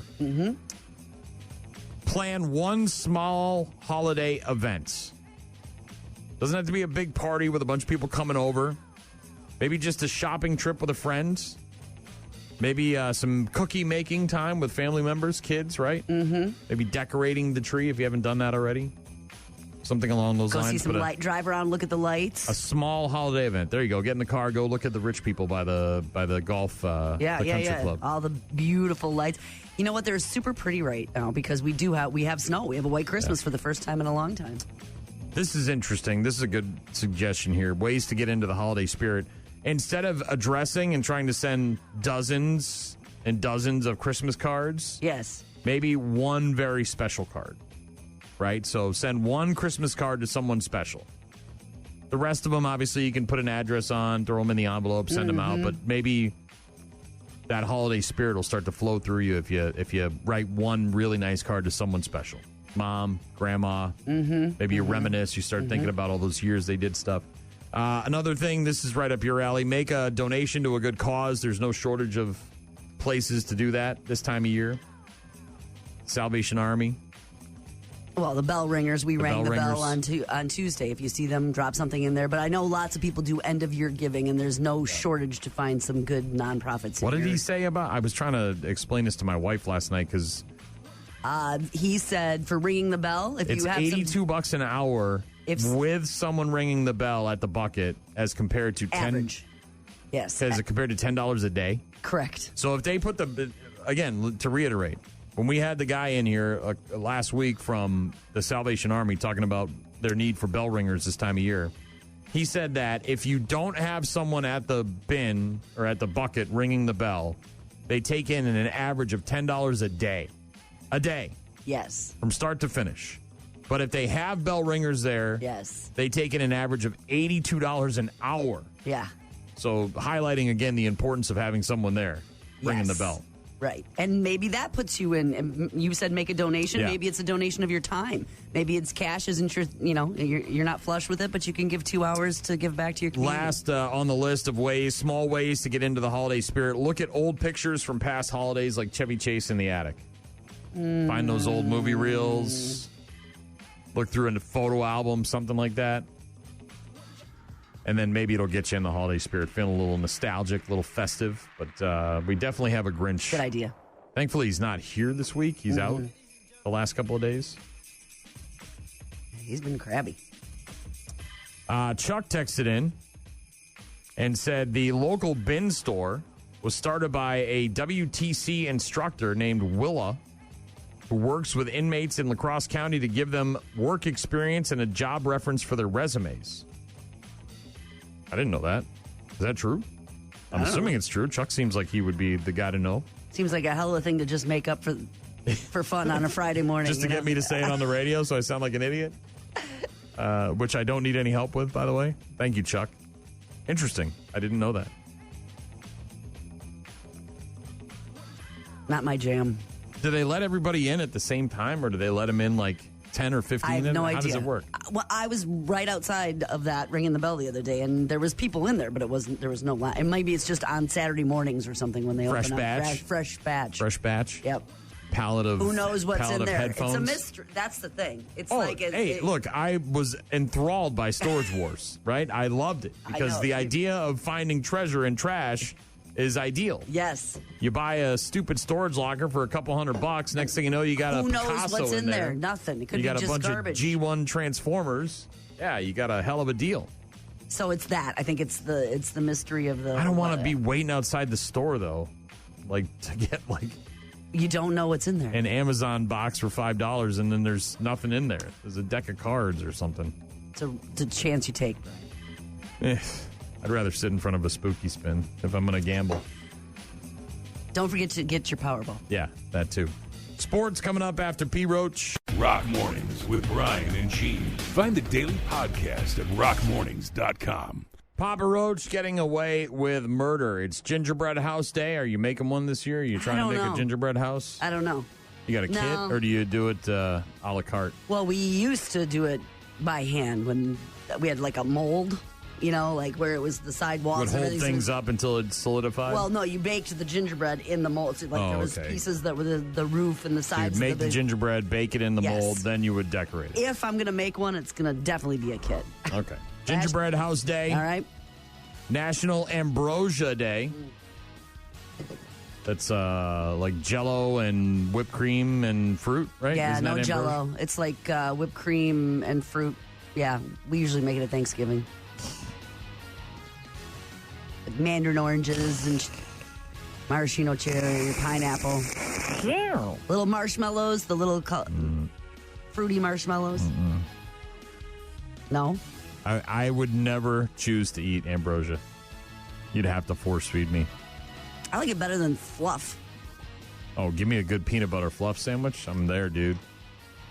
Plan one small holiday event. Doesn't have to be a big party with a bunch of people coming over. Maybe just a shopping trip with a friend. Maybe some cookie making time with family members, kids, right? Maybe decorating the tree if you haven't done that already. Something along those Go lines. see some But light, drive around, look at the lights. a small holiday event. There you go. Get in the car. Go look at the rich people by the golf the country club. All the beautiful lights. You know what? They're super pretty right now because we have snow. We have a white Christmas for the first time in a long time. This is interesting. This is a good suggestion here. Ways to get into the holiday spirit. Instead of addressing and trying to send dozens and dozens of Christmas cards, yes, maybe one very special card, right? So send one Christmas card to someone special. The rest of them, obviously, you can put an address on, throw them in the envelope, send them out. But maybe that holiday spirit will start to flow through you if you write one really nice card to someone special. Mom, grandma, maybe you reminisce. You start thinking about all those years they did stuff. Another thing, this is right up your alley. Make a donation to a good cause. There's no shortage of places to do that this time of year. Salvation Army. Well, the bell ringers, we rang the bell ringers. on Tuesday. If you see them, drop something in there. But I know lots of people do end of year giving, and there's no shortage to find some good nonprofits. What did here. he say about? I was trying to explain this to my wife last night because he said for ringing the bell, if it's you have $82 an hour with someone ringing the bell at the bucket, as compared to average. Yes, as compared to $10 a day. Correct. So if they put again, to reiterate, when we had the guy in here last week from the Salvation Army talking about their need for bell ringers this time of year, he said that if you don't have someone at the bin or at the bucket ringing the bell, they take in an average of $10 a day. A day. Yes. From start to finish. But if they have bell ringers there, yes, they take in an average of $82 an hour. Yeah. So highlighting again the importance of having someone there ringing the bell. Right. And maybe that puts you in, and you said make a donation. Yeah. Maybe it's a donation of your time. Maybe it's cash, isn't your, you're not flush with it, but you can give 2 hours to give back to your community. Last on the list of small ways to get into the holiday spirit, look at old pictures from past holidays like Chevy Chase in the attic. Find those old movie reels. Look through a photo album, something like that. And then maybe it'll get you in the holiday spirit, feeling a little nostalgic, a little festive. But we definitely have a Grinch. Good idea. Thankfully, he's not here this week. He's out the last couple of days. He's been crabby. Chuck texted in and said the local bin store was started by a WTC instructor named Willa, who works with inmates in La Crosse County to give them work experience and a job reference for their resumes. I didn't know that. Is that true? I'm assuming it's true. Chuck seems like he would be the guy to know. Seems like a hell of a thing to just make up for fun on a Friday morning. Just to get me to say it on the radio so I sound like an idiot. Which I don't need any help with, by the way. Thank you, Chuck. Interesting. I didn't know that. Not my jam. Do they let everybody in at the same time, or do they let them in like 10 or 15? I have no idea. How does it work? Well, I was right outside of that ringing the bell the other day, and there was people in there, but there was no line. And maybe it's just on Saturday mornings or something when they Fresh open batch? up. Fresh batch. Fresh batch? Yep. Pallet of Who knows what's in there? Headphones. It's a mystery. That's the thing. It's look, I was enthralled by Storage Wars, right? I loved it because the idea of finding treasure in trash is ideal. Yes. You buy a stupid storage locker for a couple $100. Next thing you know, you got Who a knows Picasso what's in there. there? Nothing. It could you be got just a bunch garbage. of G1 Transformers. Yeah, you got a hell of a deal. So it's that. I think it's the mystery of the. I don't want to be waiting outside the store though, like to get like. You don't know what's in there. An Amazon box for $5, and then there's nothing in there. There's a deck of cards or something. It's a chance you take. I'd rather sit in front of a spooky spin if I'm going to gamble. Don't forget to get your Powerball. Yeah, that too. Sports coming up after P. Roach. Rock Mornings with Brian and Gene. Find the daily podcast at rockmornings.com. Papa Roach getting away with murder. It's Gingerbread House Day. Are you making one this year? Are you trying to make a gingerbread house? I don't know. You got a kit, or do you do it a la carte? Well, we used to do it by hand when we had like a mold, like where it was the sidewalls. Would hold things up until it solidified? Well, no, you baked the gingerbread in the mold. So there was pieces that were the roof and the sides. So you'd make the gingerbread, bake it in the mold, then you would decorate it. If I'm going to make one, it's going to definitely be a kit. Okay. Gingerbread House Day. All right. National Ambrosia Day. That's like Jell-O and whipped cream and fruit, right? Yeah, Isn't no that Jell-O. It's like whipped cream and fruit. Yeah, we usually make it at Thanksgiving. Like mandarin oranges and maraschino cherry, pineapple. Yeah. Little marshmallows, the little fruity marshmallows. Mm-mm. No? I would never choose to eat ambrosia. You'd have to force feed me. I like it better than fluff. Oh, give me a good peanut butter fluff sandwich. I'm there, dude.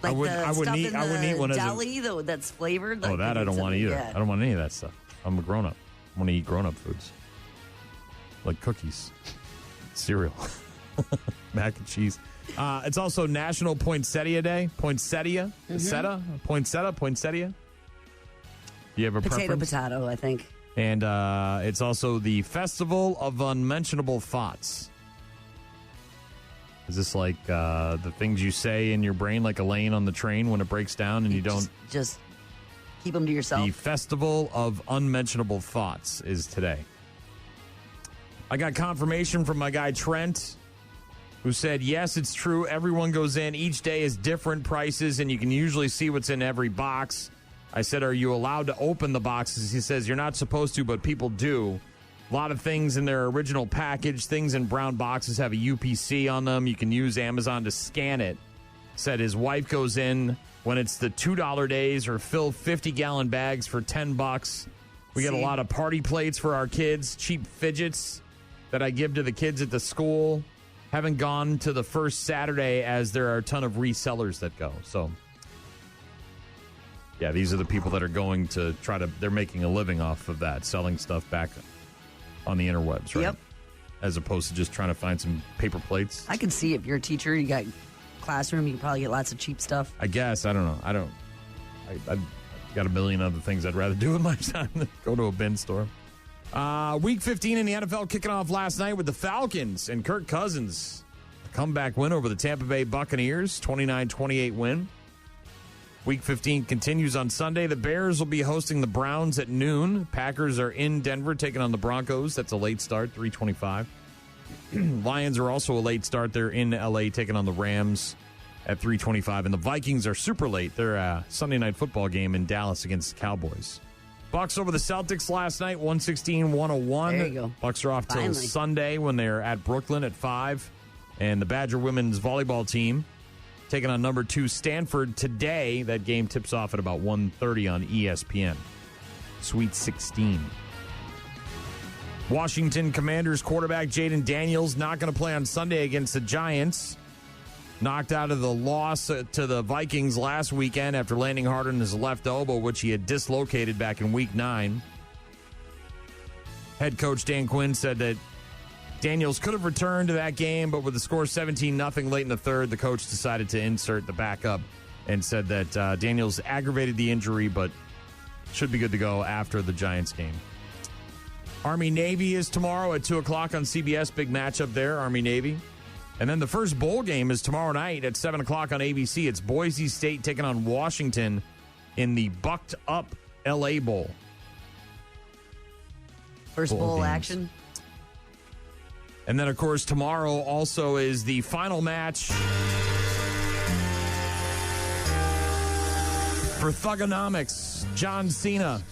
Like I wouldn't eat one as deli that's flavored. Oh, like that I don't want either. Yeah. I don't want any of that stuff. I'm a grown up. I want to eat grown up foods. Like cookies, cereal, mac and cheese. It's also National Poinsettia Day. Poinsettia? Poinsettia? Do you have a preference? Potato, I think. And it's also the Festival of Unmentionable Thoughts. Is this like the things you say in your brain, like Elaine on the train when it breaks down and you don't... Just keep them to yourself. The Festival of Unmentionable Thoughts is today. I got confirmation from my guy Trent, who said, yes, it's true. Everyone goes in. Each day is different prices, and you can usually see what's in every box. I said, are you allowed to open the boxes? He says, you're not supposed to, but people do. A lot of things in their original package, things in brown boxes have a UPC on them. You can use Amazon to scan it. Said his wife goes in when it's the $2 days or fill 50-gallon bags for $10. We get a lot of party plates for our kids, cheap fidgets that I give to the kids at the school. Haven't gone to the first Saturday as there are a ton of resellers that go. So, yeah, these are the people that are going to they're making a living off of that, selling stuff back on the interwebs, right? Yep. As opposed to just trying to find some paper plates. I can see if you're a teacher, you got classroom, you can probably get lots of cheap stuff. I guess. I don't know. I've got a million other things I'd rather do with my time than go to a bin store. Week 15 in the NFL kicking off last night with the Falcons and Kirk Cousins. A comeback win over the Tampa Bay Buccaneers, 29-28 win. Week 15 continues on Sunday. The Bears will be hosting the Browns at noon. Packers are in Denver taking on the Broncos. That's a late start, 3:25. Lions are also a late start. They're in L.A. taking on the Rams at 3:25. And the Vikings are super late. They're a Sunday night football game in Dallas against the Cowboys. Bucks over the Celtics last night, 116-101. There you go. Bucks are off till Finally. Sunday when they're at Brooklyn at 5. And the Badger women's volleyball team taking on number 2 Stanford today. That game tips off at about 1:30 on ESPN. Sweet 16. Washington Commanders quarterback Jaden Daniels not going to play on Sunday against the Giants. Knocked out of the loss to the Vikings last weekend after landing hard on his left elbow, which he had dislocated back in Week 9. Head coach Dan Quinn said that Daniels could have returned to that game, but with the score 17-0 late in the third, the coach decided to insert the backup and said that Daniels aggravated the injury, but should be good to go after the Giants game. Army-Navy is tomorrow at 2 o'clock on CBS. Big matchup there, Army-Navy. And then the first bowl game is tomorrow night at 7 o'clock on ABC. It's Boise State taking on Washington in the Bucked Up LA Bowl. First bowl action. And then, of course, tomorrow also is the final match for Thugonomics. John Cena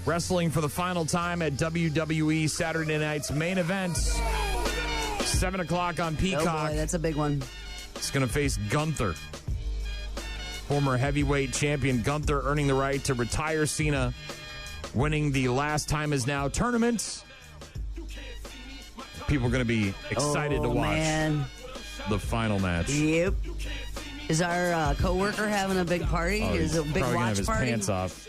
wrestling for the final time at WWE Saturday night's main event. 7 o'clock on Peacock. Oh boy, that's a big one. It's going to face Gunther. Former heavyweight champion Gunther earning the right to retire Cena, winning the Last Time Is Now tournament. People are going to be excited to watch the final match. Yep. Is our coworker having a big party? Is it a big probably watch gonna have his party? pants off.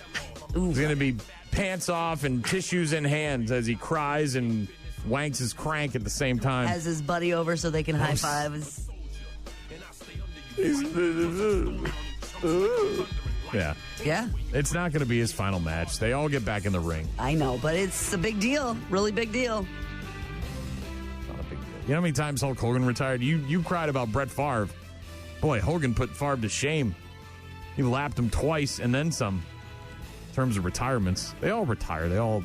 He's going to be pants off and tissues in hands as he cries and wanks his crank at the same time. Has his buddy over so they can high five. Yeah. Yeah. It's not going to be his final match. They all get back in the ring. I know, but it's a big deal. Really big deal. Not a big deal. You know how many times Hulk Hogan retired? You cried about Brett Favre. Boy, Hogan put Favre to shame. He lapped him twice and then some. In terms of retirements, they all retire. They all,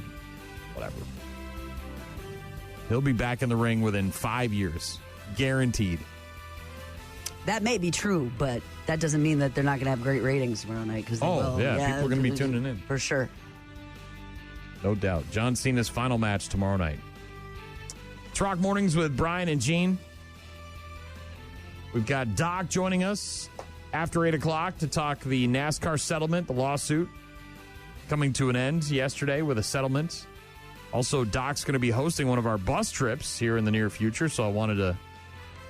whatever. He'll be back in the ring within 5 years. Guaranteed. That may be true, but that doesn't mean that they're not going to have great ratings tomorrow night. Cause people are going to be tuning in. For sure. No doubt. John Cena's final match tomorrow night. It's Rock Mornings with Brian and Gene. We've got Doc joining us after 8 o'clock to talk the NASCAR settlement, the lawsuit coming to an end yesterday with a settlement. Also, Doc's going to be hosting one of our bus trips here in the near future, so I wanted to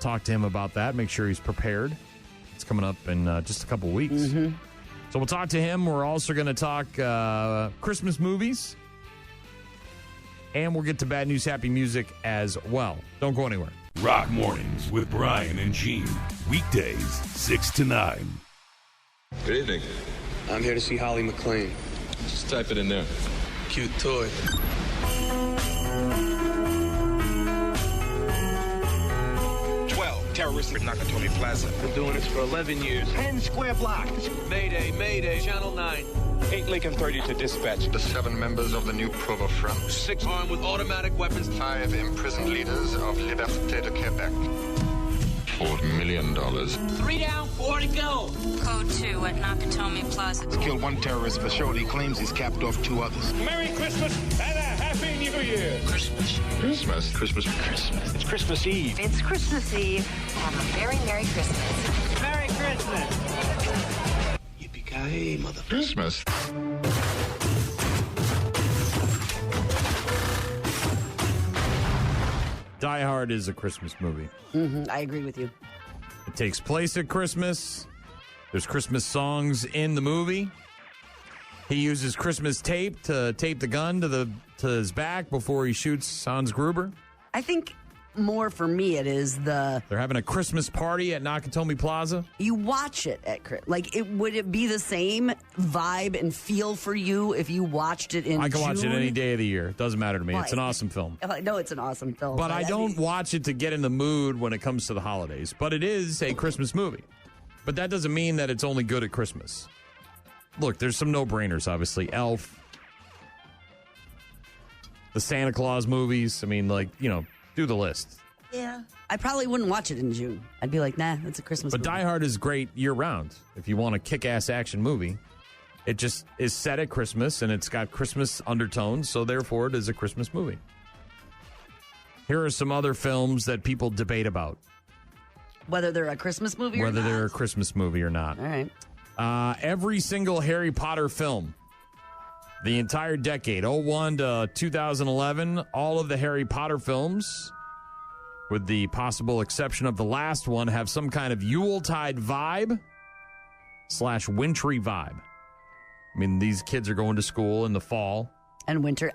talk to him about that, make sure he's prepared. It's coming up in just a couple weeks. Mm-hmm. So we'll talk to him. We're also going to talk Christmas movies, and we'll get to bad news, happy music as well. Don't go anywhere. Rock Mornings with Brian and Gene. Weekdays, 6 to 9. Good evening. I'm here to see Holly McClain. Just type it in there. Cute toy. 12 terrorists at Nakatomi Plaza. Been doing this for 11 years. 10 square blocks. Mayday, Mayday, Channel 9. 8 Lincoln 30 to dispatch. The 7 members of the new Provo Front. 6 armed with automatic weapons. 5 imprisoned leaders of Liberté de Quebec. $4 million. 3 down, 4 to go. Code 2 at Nakatomi Plaza. He's killed 1 terrorist for sure. He claims he's capped off 2 others. Merry Christmas and a Happy New Year. Christmas. It's Christmas Eve. It's Christmas Eve. Have a very Merry Christmas. Merry Christmas. Yippee-ki-yay, mother. Christmas. Die Hard is a Christmas movie. Mm-hmm. I agree with you. It takes place at Christmas. There's Christmas songs in the movie. He uses Christmas tape to tape the gun to his back before he shoots Hans Gruber. I think more for me it is They're having a Christmas party at Nakatomi Plaza. You watch it at would it be the same vibe and feel for you if you watched it in I can June? watch it any day of the year. It doesn't matter to me. It's an awesome film. I know it's an awesome film. But I don't watch it to get in the mood when it comes to the holidays. But it is a Christmas movie. But that doesn't mean that it's only good at Christmas. Look, there's some no-brainers, obviously. Elf. The Santa Claus movies. I mean, do the list. Yeah. I probably wouldn't watch it in June. I'd be like, nah, it's a Christmas movie. But Die Hard is great year-round. If you want a kick-ass action movie, it just is set at Christmas, and it's got Christmas undertones, so therefore it is a Christmas movie. Here are some other films that people debate about. Whether they're a Christmas movie or not. Whether they're a Christmas movie or not. All right. Every single Harry Potter film, the entire decade, 01 to 2011, all of the Harry Potter films, with the possible exception of the last one, have some kind of Yuletide vibe / wintry vibe. I mean, these kids are going to school in the fall. And winter.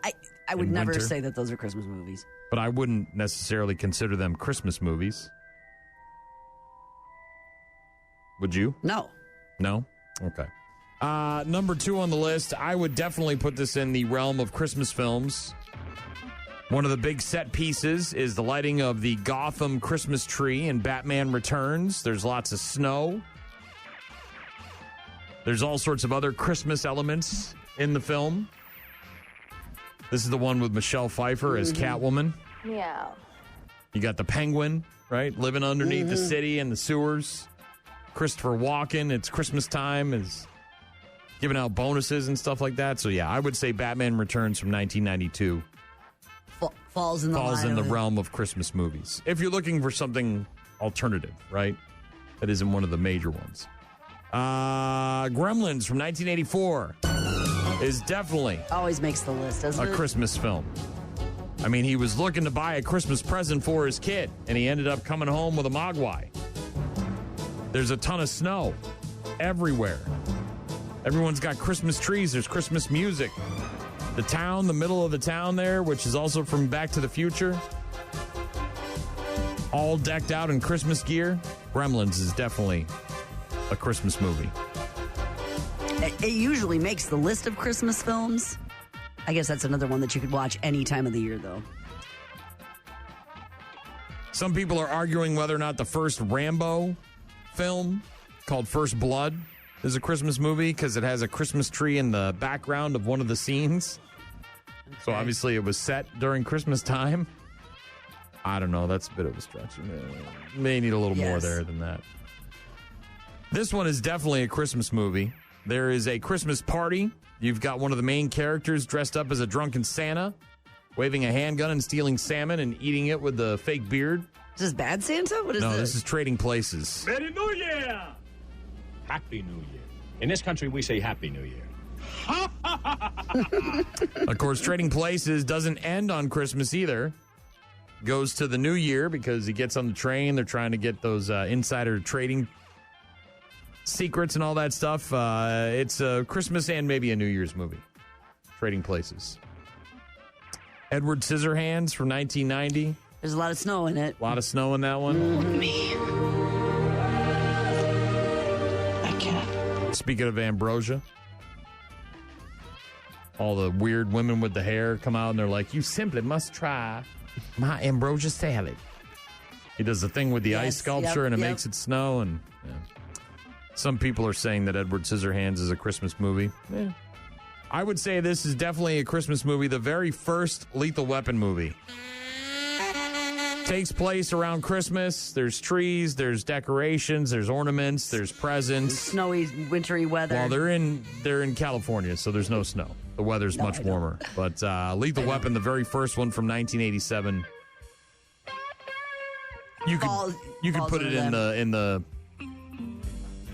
I would never winter. say that those are Christmas movies. But I wouldn't necessarily consider them Christmas movies. Would you? No. No? Okay. Number 2 on the list, I would definitely put this in the realm of Christmas films. One of the big set pieces is the lighting of the Gotham Christmas tree in Batman Returns. There's lots of snow. There's all sorts of other Christmas elements in the film. This is the one with Michelle Pfeiffer as Catwoman. Yeah. You got the Penguin, right? Living underneath the city and the sewers. Christopher Walken, it's Christmas time, is giving out bonuses and stuff like that. So, yeah, I would say Batman Returns from 1992 falls in the realm of Christmas movies. If you're looking for something alternative, right? That isn't one of the major ones. Gremlins from 1984 is definitely always makes the list, doesn't it? A Christmas film. I mean, he was looking to buy a Christmas present for his kid, and he ended up coming home with a Mogwai. There's a ton of snow everywhere. Everyone's got Christmas trees. There's Christmas music. The town, the middle of the town there, which is also from Back to the Future, all decked out in Christmas gear. Gremlins is definitely a Christmas movie. It usually makes the list of Christmas films. I guess that's another one that you could watch any time of the year, though. Some people are arguing whether or not the first Rambo film, called First Blood, is a Christmas movie because it has a Christmas tree in the background of one of the scenes. Okay. So obviously it was set during Christmas time. I don't know. That's a bit of a stretch. May need a little more there than that. This one is definitely a Christmas movie. There is a Christmas party. You've got one of the main characters dressed up as a drunken Santa, waving a handgun and stealing salmon and eating it with the fake beard. Is this Bad Santa? What is this? No, this is Trading Places. Merry New Year! Happy New Year. In this country, we say Happy New Year. Of course, Trading Places doesn't end on Christmas either. Goes to the New Year because he gets on the train. They're trying to get those insider trading secrets and all that stuff. It's a Christmas and maybe a New Year's movie. Trading Places. Edward Scissorhands from 1990. There's a lot of snow in it. A lot of snow in that one. Me. I can't. Speaking of ambrosia, all the weird women with the hair come out and they're like, you simply must try my ambrosia salad. He does the thing with the ice sculpture and it makes it snow. And some people are saying that Edward Scissorhands is a Christmas movie. Yeah. I would say this is definitely a Christmas movie. The very first Lethal Weapon movie takes place around Christmas. There's trees, there's decorations, there's ornaments, there's presents. Snowy, wintry weather. Well, they're in California, so there's no snow. The weather's much warmer. But Lethal Weapon, the very first one from 1987. You could put it in the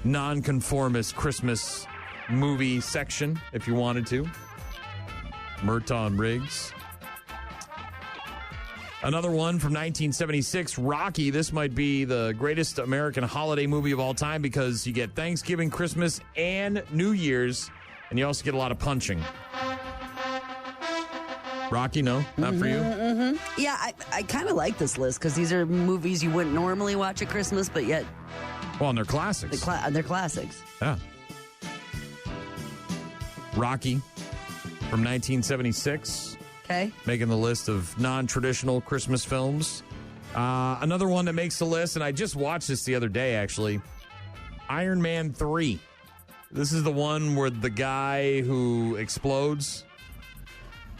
nonconformist Christmas movie section if you wanted to. Murtaugh and Riggs. Another one from 1976, Rocky. This might be the greatest American holiday movie of all time because you get Thanksgiving, Christmas, and New Year's, and you also get a lot of punching. Rocky, no? Not for you? Mm-hmm. Yeah, I kind of like this list because these are movies you wouldn't normally watch at Christmas, but yet... Well, and they're classics. They're classics. Yeah. Rocky from 1976. Okay. Making the list of non-traditional Christmas films. Another one that makes the list, and I just watched this the other day, actually. Iron Man 3. This is the one where the guy who explodes.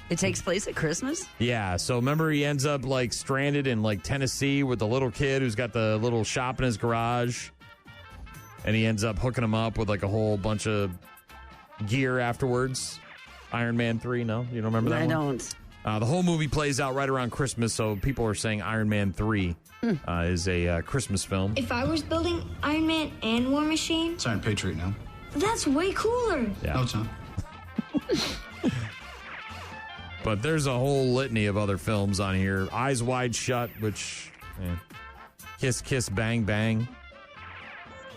It takes place at Christmas? Yeah, so remember he ends up like stranded in like Tennessee with the little kid who's got the little shop in his garage. And he ends up hooking him up with like a whole bunch of gear afterwards. Iron Man 3, no? You don't remember that one? I don't. The whole movie plays out right around Christmas, so people are saying Iron Man 3 is a Christmas film. If I was building Iron Man and War Machine... It's Iron Patriot now. That's way cooler. Yeah. No, it's not. But there's a whole litany of other films on here. Eyes Wide Shut, which... Kiss, Kiss, Bang, Bang.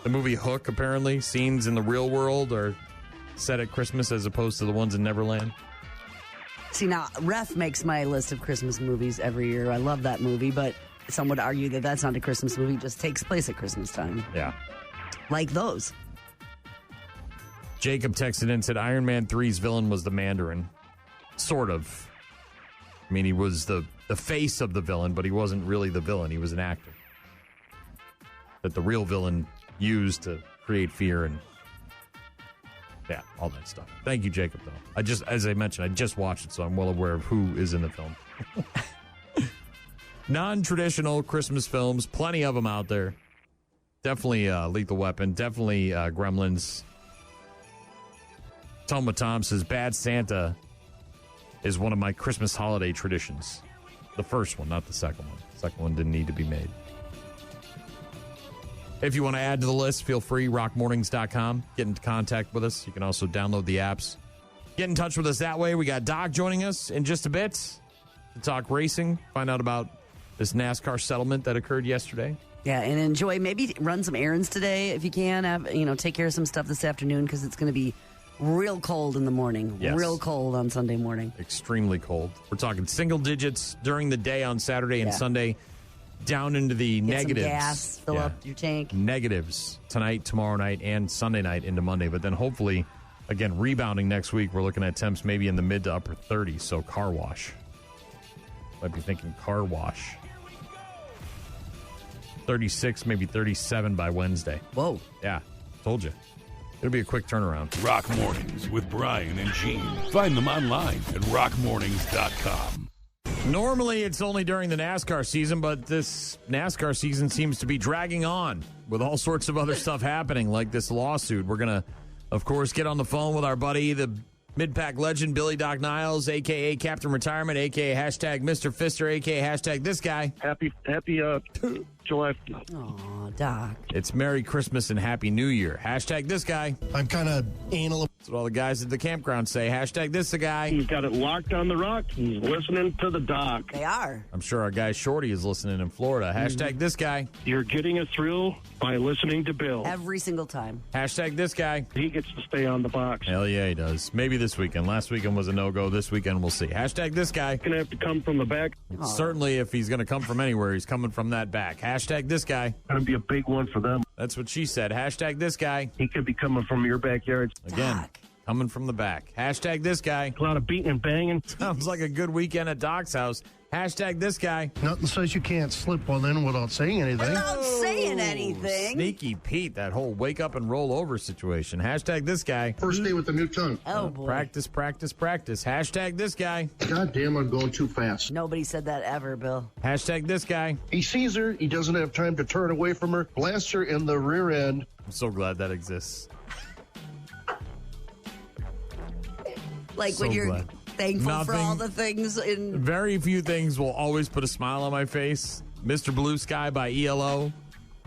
The movie Hook, apparently. Scenes in the real world are set at Christmas as opposed to the ones in Neverland. See, now, Ref makes my list of Christmas movies every year. I love that movie, but some would argue that that's not a Christmas movie. It just takes place at Christmas time. Yeah. Like those. Jacob texted in and said Iron Man 3's villain was the Mandarin. Sort of. I mean, he was the face of the villain, but he wasn't really the villain. He was an actor that the real villain used to create fear and, yeah, all that stuff. Thank you, Jacob, though. As I mentioned, I just watched it, so I'm well aware of who is in the film. Non-traditional Christmas films, plenty of them out there. Definitely Lethal Weapon, definitely Gremlins. Tom says, Bad Santa is one of my Christmas holiday traditions. The first one, not the second one. The second one didn't need to be made. If you want to add to the list, feel free, rockmornings.com. Get into contact with us. You can also download the apps. Get in touch with us that way. We got Doc joining us in just a bit to talk racing, find out about this NASCAR settlement that occurred yesterday. Yeah, and enjoy, maybe run some errands today if you can. Take care of some stuff this afternoon because it's going to be real cold in the morning. Yes. Real cold on Sunday morning. Extremely cold. We're talking single digits during the day on Saturday and Sunday, down into the negatives. Some gas, fill up your tank. Negatives tonight, tomorrow night, and Sunday night into Monday. But then hopefully, again, rebounding next week. We're looking at temps maybe in the mid to upper 30s, so car wash. Might be thinking car wash. 36, maybe 37 by Wednesday. Whoa. Yeah, told you. It'll be a quick turnaround. Rock Mornings with Brian and Gene. Find them online at rockmornings.com. Normally, it's only during the NASCAR season, but this NASCAR season seems to be dragging on with all sorts of other stuff happening, like this lawsuit. We're going to, of course, get on the phone with our buddy, the mid-pack legend, Billy Doc Niles, a.k.a. Captain Retirement, a.k.a. hashtag Mr. Fister, a.k.a. hashtag this guy. Happy July. Aw, Doc. It's Merry Christmas and Happy New Year. Hashtag this guy. I'm kind of anal. That's what all the guys at the campground say. Hashtag this the guy. He's got it locked on the rock. He's listening to the doc. They are. I'm sure our guy Shorty is listening in Florida. Hashtag this guy. You're getting a thrill by listening to Bill. Every single time. Hashtag this guy. He gets to stay on the box. Hell yeah, he does. Maybe this weekend. Last weekend was a no-go. This weekend we'll see. Hashtag this guy. Going to have to come from the back. Certainly if he's going to come from anywhere, he's coming from that back. Hashtag this guy. Going to be a big one for them. That's what she said. Hashtag this guy. He could be coming from your backyard. Again, Doc. coming from the back. Hashtag this guy. A lot of beating and banging. Sounds like a good weekend at Doc's house. Hashtag this guy. Nothing says you can't slip one in without saying anything. Without saying anything. Sneaky Pete, that whole wake up and roll over situation. Hashtag this guy. First day with the new tongue. Oh, boy. Practice. Hashtag this guy. God damn, I'm going too fast. Nobody said that ever, Bill. Hashtag this guy. He sees her. He doesn't have time to turn away from her. Blasts her in the rear end. I'm so glad that exists. Like So when you're glad. thankful for all Nothing. the things in. Very few things will always put a smile on my face. Mr. Blue Sky by ELO.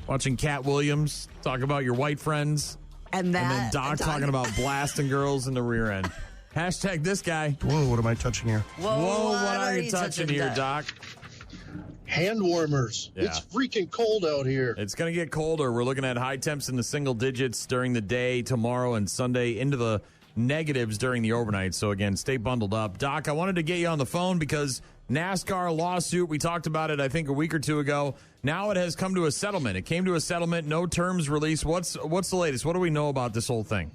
Watching Cat Williams talk about your white friends. And then Doc talking about blasting girls in the rear end. Hashtag this guy. Whoa, what am I touching here? Whoa, what are you touching here, Doc? Hand warmers. Yeah. It's freaking cold out here. It's going to get colder. We're looking at high temps in the single digits during the day, tomorrow and Sunday, into the negatives during the overnight. So, again, stay bundled up. Doc, I wanted to get you on the phone because NASCAR lawsuit, we talked about it, I think, a week or two ago. Now it has come to a settlement. It came to a settlement, no terms released. What's the latest? What do we know about this whole thing?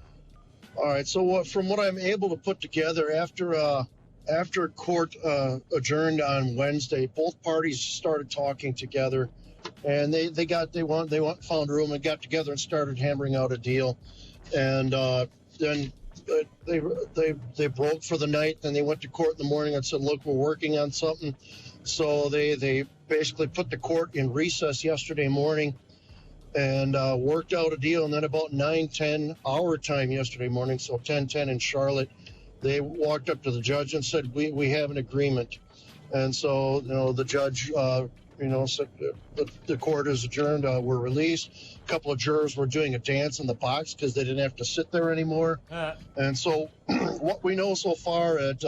All right, so from what I'm able to put together, after court adjourned on Wednesday, both parties started talking together, and they found room and got together and started hammering out a deal, and then they broke for the night. Then they went to court in the morning and said, "Look, we're working on something." So they basically put the court in recess yesterday morning and worked out a deal. And then about 9:10 our time yesterday morning, so 10:10 in Charlotte, they walked up to the judge and said, we have an agreement. And so, the judge, said the court is adjourned. We're released. A couple of jurors were doing a dance in the box because they didn't have to sit there anymore. And so what we know so far at,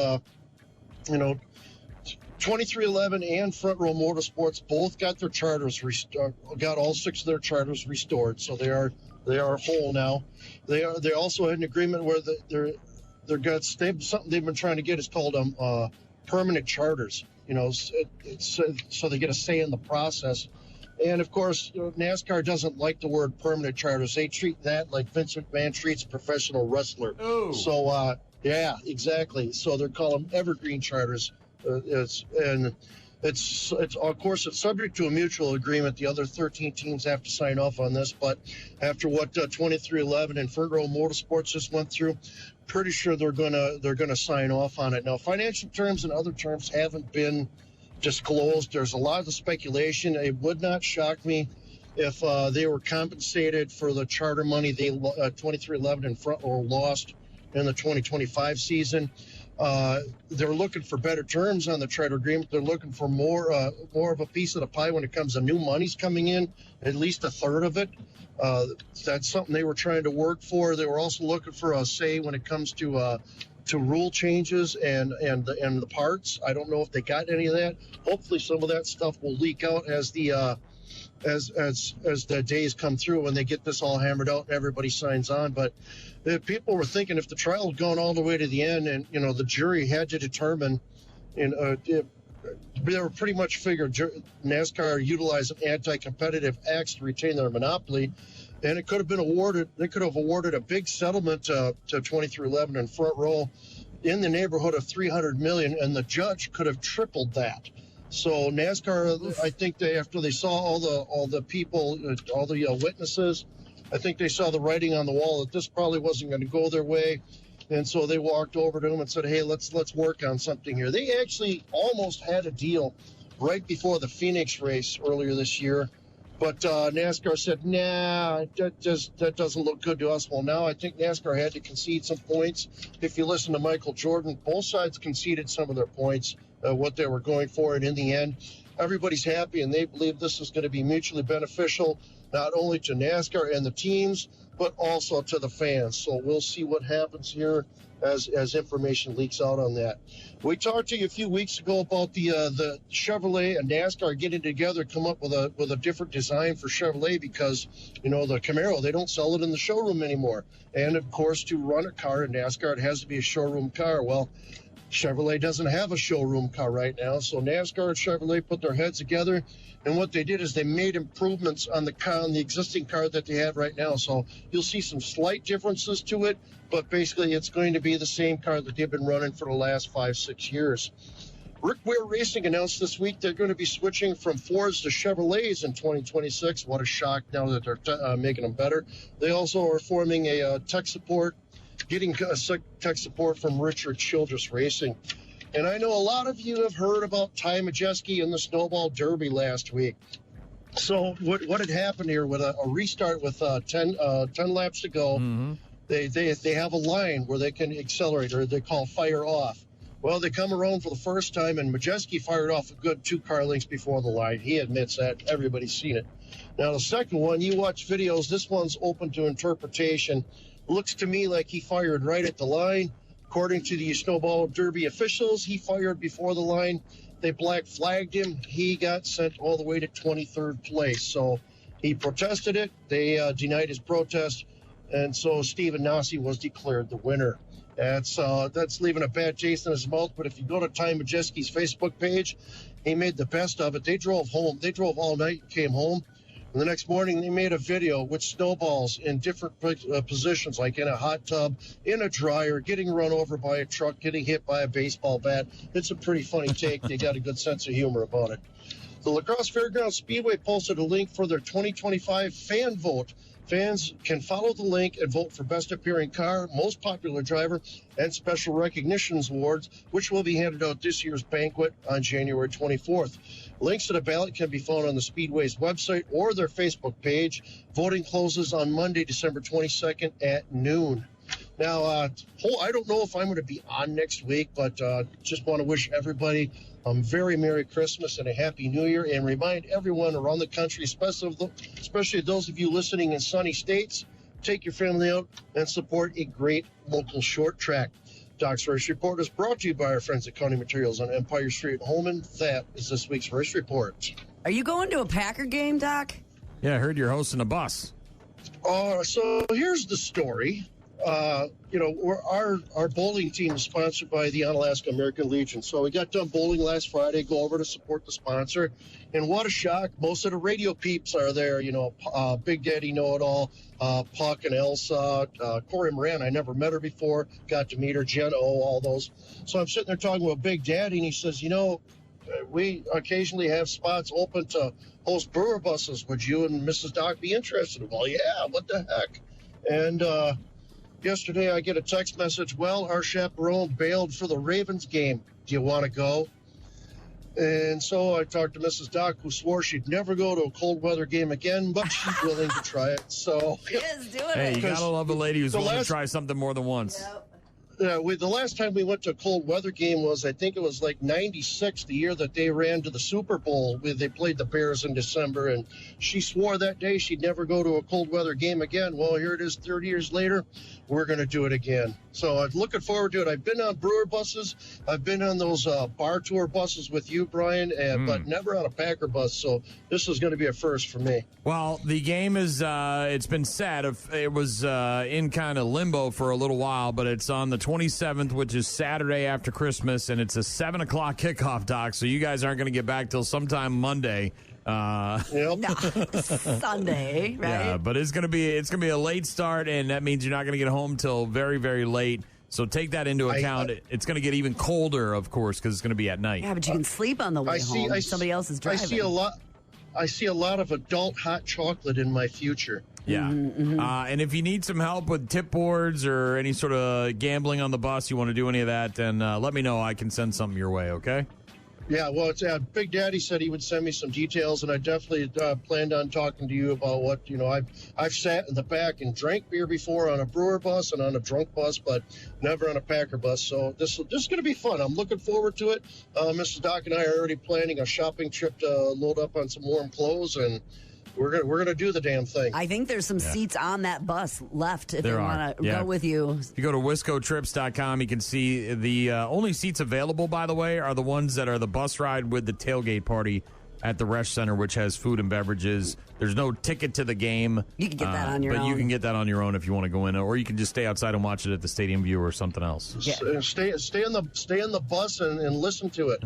2311 and Front Row Motorsports both got their charters got all 6 of their charters restored, so they are whole now. They also had an agreement where something they've been trying to get is called permanent charters. So they get a say in the process And, of course, NASCAR doesn't like the word permanent charters. They treat that like Vince McMahon treats a professional wrestler. Oh. So, yeah, exactly. So they're calling them evergreen charters. It's of course, it's subject to a mutual agreement. The other 13 teams have to sign off on this. But after what 2311 and Ferndale Motorsports just went through, pretty sure they're gonna sign off on it. Now, financial terms and other terms haven't been disclosed. There's a lot of the speculation. It would not shock me if they were compensated for the charter money they 2311 and Front Row lost in the 2025 season. They're looking for better terms on the charter agreement. They're looking for more of a piece of the pie when it comes to new monies coming in, at least a third of it. That's something they were trying to work for. They were also looking for a say when it comes to rule changes and the parts. I don't know if they got any of that. Hopefully, some of that stuff will leak out as the days come through and they get this all hammered out and everybody signs on. But people were thinking if the trial had gone all the way to the end and the jury had to determine, they were pretty much figured NASCAR utilized anti-competitive acts to retain their monopoly, and it could have been awarded. They could have awarded a big settlement to 2311 and Front Row in the neighborhood of $300 million, and the judge could have tripled that. So NASCAR, I think after they saw all the people, all the witnesses, I think they saw the writing on the wall that this probably wasn't going to go their way, and so they walked over to him and said, "Hey, let's work on something here." They actually almost had a deal right before the Phoenix race earlier this year, but NASCAR said, "Nah, that doesn't look good to us." Well, now I think NASCAR had to concede some points. If you listen to Michael Jordan, both sides conceded some of their points, what they were going for, and in the end, everybody's happy, and they believe this is going to be mutually beneficial, not only to NASCAR and the teams, but also to the fans. So we'll see what happens here as information leaks out on that. We talked to you a few weeks ago about the Chevrolet and NASCAR getting together, come up with a different design for Chevrolet because, the Camaro, they don't sell it in the showroom anymore. And, of course, to run a car in NASCAR, it has to be a showroom car. Well, Chevrolet doesn't have a showroom car right now, so NASCAR and Chevrolet put their heads together, and what they did is they made improvements on the existing car that they have right now. So you'll see some slight differences to it, but basically it's going to be the same car that they've been running for the last 5-6 years. Rick Ware Racing announced this week they're going to be switching from Fords to Chevrolets in 2026. What a shock now that they're making them better. They also are forming a tech support, getting tech support from Richard Childress Racing. And I know a lot of you have heard about Ty Majeski and the Snowball Derby last week. So what had happened here with a restart with 10 laps to go, they have a line where they can accelerate, or they call fire off. Well, they come around for the first time, and Majeski fired off a good 2 car lengths before the line. He admits that. Everybody's seen it. Now, the second one, you watch videos, this one's open to interpretation. Looks to me like he fired right at the line. According to the Snowball Derby officials, he fired before the line. They black flagged him. He got sent all the way to 23rd place. So he protested it. They denied his protest. And so Stephen Nossi was declared the winner. That's leaving a bad taste in his mouth. But if you go to Ty Majeski's Facebook page, he made the best of it. They drove home. They drove all night and came home. And the next morning, they made a video with snowballs in different positions, like in a hot tub, in a dryer, getting run over by a truck, getting hit by a baseball bat. It's a pretty funny take. They got a good sense of humor about it. The La Crosse Fairgrounds Speedway posted a link for their 2025 fan vote. Fans can follow the link and vote for Best Appearing Car, Most Popular Driver, and Special Recognitions Awards, which will be handed out this year's banquet on January 24th. Links to the ballot can be found on the Speedway's website or their Facebook page. Voting closes on Monday, December 22nd at noon. Now, I don't know if I'm going to be on next week, but just want to wish everybody a very Merry Christmas and a Happy New Year, and remind everyone around the country, especially those of you listening in sunny states, take your family out and support a great local short track. Doc's Race Report is brought to you by our friends at County Materials on Empire Street, Holman. That is this week's Race Report. Are you going to a Packer game, Doc? Yeah, I heard you're hosting a bus. So here's the story. our bowling team is sponsored by the Onalaska American Legion. So we got done bowling last Friday, go over to support the sponsor. And what a shock. Most of the radio peeps are there, Big Daddy Know-It-All, Puck and Elsa, Corey Moran. I never met her before. Got to meet her, Jen O, all those. So I'm sitting there talking with Big Daddy, and he says, we occasionally have spots open to host brewer buses. Would you and Mrs. Doc be interested? Well, yeah, what the heck? And yesterday I get a text message, well, our chaperone bailed for the Ravens game. Do you want to go? And so I talked to Mrs. Doc, who swore she'd never go to a cold weather game again, but she's willing to try it. So she is doing hey, it. You gotta love a lady who's willing to try something more than once. Yep. The last time we went to a cold weather game was, I think it was like 96, the year that they ran to the Super Bowl. They played the Bears in December, and she swore that day she'd never go to a cold weather game again. Well, here it is 30 years later. We're going to do it again. So I'm looking forward to it. I've been on brewer buses. I've been on those bar tour buses with you, Brian, but never on a Packer bus. So this is going to be a first for me. Well, the game is, it's been set. It was in kind of limbo for a little while, but it's on the 27th, which is Saturday after Christmas, and it's a 7 o'clock kickoff, Doc. So you guys aren't going to get back till sometime Monday. Sunday, right? Yeah, but it's gonna be a late start, and that means you're not gonna get home till very, very late. So take that into account. It's gonna get even colder, of course, because it's gonna be at night. Yeah, but you can sleep on the way home. Somebody else is driving. I see a lot of adult hot chocolate in my future. Yeah. And if you need some help with tip boards or any sort of gambling on the bus, you want to do any of that, then let me know. I can send something your way, okay? Yeah, well, Big Daddy said he would send me some details, and I definitely planned on talking to you about what, I've sat in the back and drank beer before on a brewer bus and on a drunk bus, but never on a Packer bus. So this is going to be fun. I'm looking forward to it. Mrs. Doc and I are already planning a shopping trip to load up on some warm clothes, and we're gonna do the damn thing. I think there's some seats on that bus left if they want to go with you. If you go to wiscotrips.com, you can see the only seats available, by the way, are the ones that are the bus ride with the tailgate party at the Resch Center, which has food and beverages. There's no ticket to the game. You can get that on your own. But you can get that on your own if you want to go in, or you can just stay outside and watch it at the Stadium View or something else. Yeah. Stay on the bus and listen to it.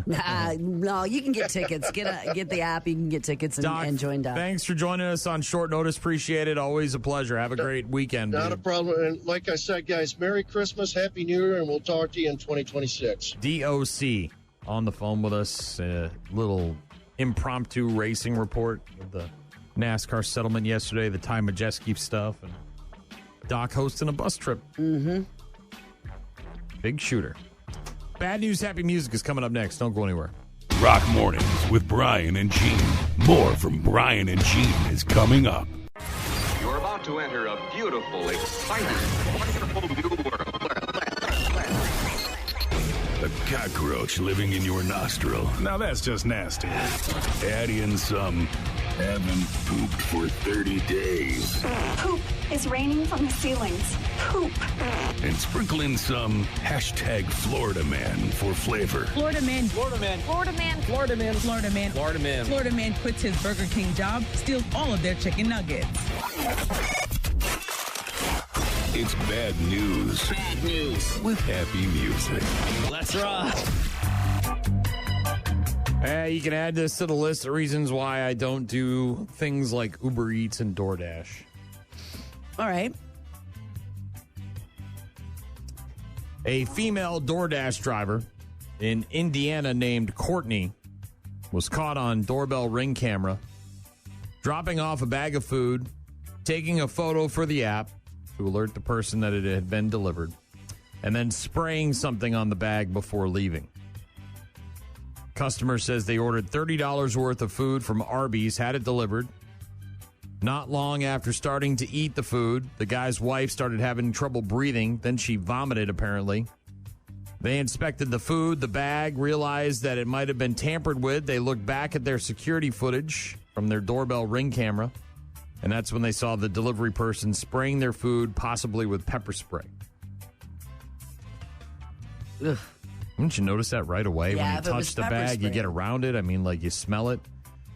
No, you can get tickets. Get the app. You can get tickets and join Doc. Thanks for joining us on short notice. Appreciate it. Always a pleasure. Have a great weekend. Not a problem. And like I said, guys, Merry Christmas, Happy New Year, and we'll talk to you in 2026. DOC on the phone with us. A little impromptu racing report of the NASCAR settlement yesterday, the Ty Majeski stuff, and Doc hosting a bus trip. Mm-hmm. Big shooter. Bad news, happy music is coming up next. Don't go anywhere. Rock Mornings with Brian and Gene. More from Brian and Gene is coming up. You're about to enter a beautiful, exciting, wonderful new world. A cockroach living in your nostril. Now that's just nasty. Add in some haven't pooped for 30 days. Poop is raining from the ceilings. Poop. And sprinkle in some hashtag Florida Man for flavor. Florida Man. Florida Man. Florida Man. Florida Man. Florida Man. Florida Man. Florida Man quits his Burger King job, steals all of their chicken nuggets. It's bad news. Bad news. With happy music. Let's rock. You can add this to the list of reasons why I don't do things like Uber Eats and DoorDash. All right. A female DoorDash driver in Indiana named Courtney was caught on doorbell Ring camera dropping off a bag of food, taking a photo for the app to alert the person that it had been delivered, and then spraying something on the bag before leaving. Customer says they ordered $30 worth of food from Arby's, had it delivered. Not long after starting to eat the food, the guy's wife started having trouble breathing. Then she vomited, apparently. They inspected the food, the bag, realized that it might have been tampered with. They looked back at their security footage from their doorbell Ring camera, and that's when they saw the delivery person spraying their food, possibly with pepper spray. Ugh. Wouldn't you notice that right away? Yeah, when you touch the bag, you get around it. I mean, like, you smell it.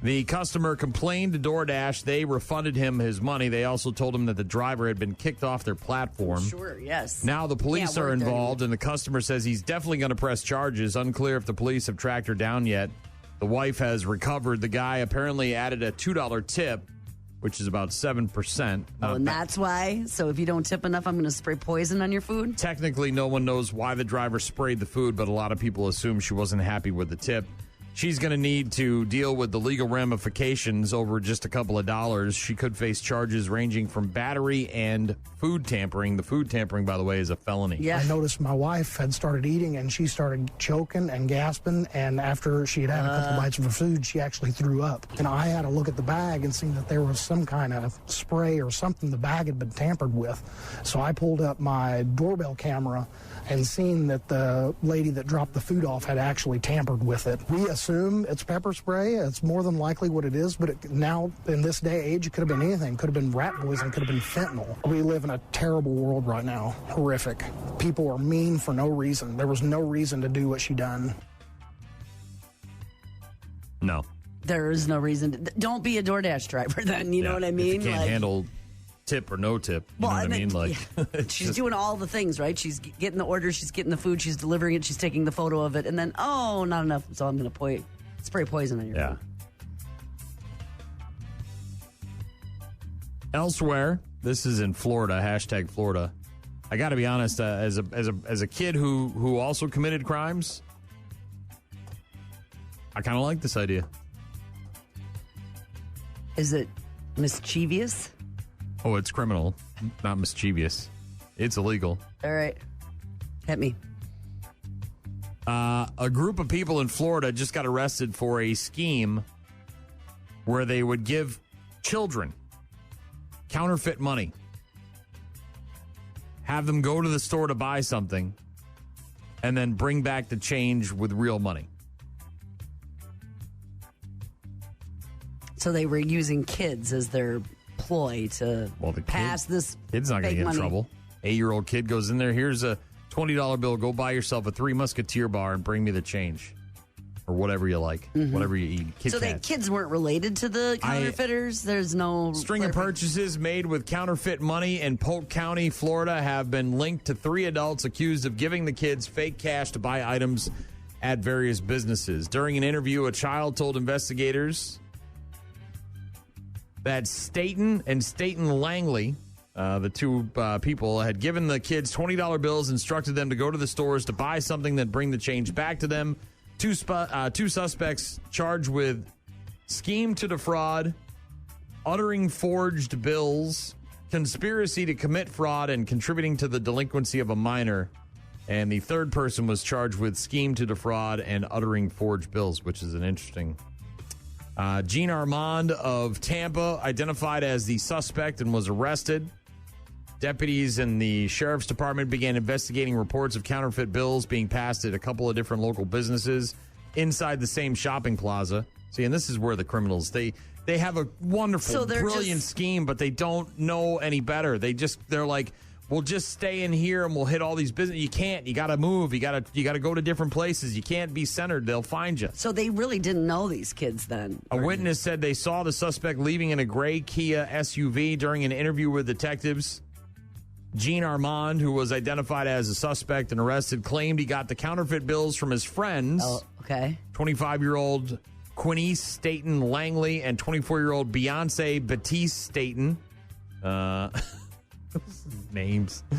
The customer complained to DoorDash. They refunded him his money. They also told him that the driver had been kicked off their platform. Sure, yes. Now the police are involved, and the customer says he's definitely going to press charges. Unclear if the police have tracked her down yet. The wife has recovered. The guy apparently added a $2 tip, which is about 7%. Oh, and that's why? So if you don't tip enough, I'm going to spray poison on your food? Technically, no one knows why the driver sprayed the food, but a lot of people assume she wasn't happy with the tip. She's going to need to deal with the legal ramifications over just a couple of dollars. She could face charges ranging from battery and food tampering. The food tampering, by the way, is a felony. Yeah. I noticed my wife had started eating, and she started choking and gasping, and after she had had a couple bites of her food, she actually threw up. And I had to look at the bag and see that there was some kind of spray or something the bag had been tampered with. So I pulled up my doorbell camera and seen that the lady that dropped the food off had actually tampered with it. We assume it's pepper spray. It's more than likely what it is, but now in this day and age, it could have been anything. Could have been rat poison, could have been fentanyl. We live in a terrible world right now. Horrific. People are mean for no reason. There was no reason to do what she done. No. There is no reason. Don't be a DoorDash driver then, you know what I mean? If you can't handle tip or no tip, you know what I mean? Like, she's doing all the things, right? She's getting the order, she's getting the food, she's delivering it, she's taking the photo of it, and then, oh, not enough, so I'm going to spray poison on your food. Elsewhere, this is in Florida, hashtag Florida. I got to be honest, as a kid who also committed crimes, I kind of like this idea. Is it mischievous? Oh, it's criminal, not mischievous. It's illegal. All right. Hit me. A group of people in Florida just got arrested for a scheme where they would give children counterfeit money, have them go to the store to buy something, and then bring back the change with real money. So they were using kids as their ploy to pass this kid's not going to get in trouble. 8-year-old kid goes in there, here's a $20 bill, go buy yourself a 3 Musketeer bar and bring me the change. Or whatever you like, whatever you eat. Kit so Kat. the kids weren't related to the counterfeiters? There's no... String of purchases made with counterfeit money in Polk County, Florida have been linked to 3 adults accused of giving the kids fake cash to buy items at various businesses. During an interview, a child told investigators that Staten and Staten Langley, the two people, had given the kids $20 bills, instructed them to go to the stores to buy something, then bring the change back to them. Two suspects charged with scheme to defraud, uttering forged bills, conspiracy to commit fraud, and contributing to the delinquency of a minor. And the third person was charged with scheme to defraud and uttering forged bills, which is an interesting... Gene Armand of Tampa identified as the suspect and was arrested. Deputies in the sheriff's department began investigating reports of counterfeit bills being passed at a couple of different local businesses inside the same shopping plaza. See, and this is where the criminals, they have a wonderful, brilliant scheme, but they don't know any better. They're like, we'll just stay in here and we'll hit all these businesses. You can't. You got to move. You got to go to different places. You can't be centered. They'll find you. So they really didn't know these kids then. A witness said they saw the suspect leaving in a gray Kia SUV during an interview with detectives. Gene Armand, who was identified as a suspect and arrested, claimed he got the counterfeit bills from his friends. Oh, okay. 25-year-old Quinice Staten Langley and 24-year-old Beyonce Batiste Staten. Names. Oh,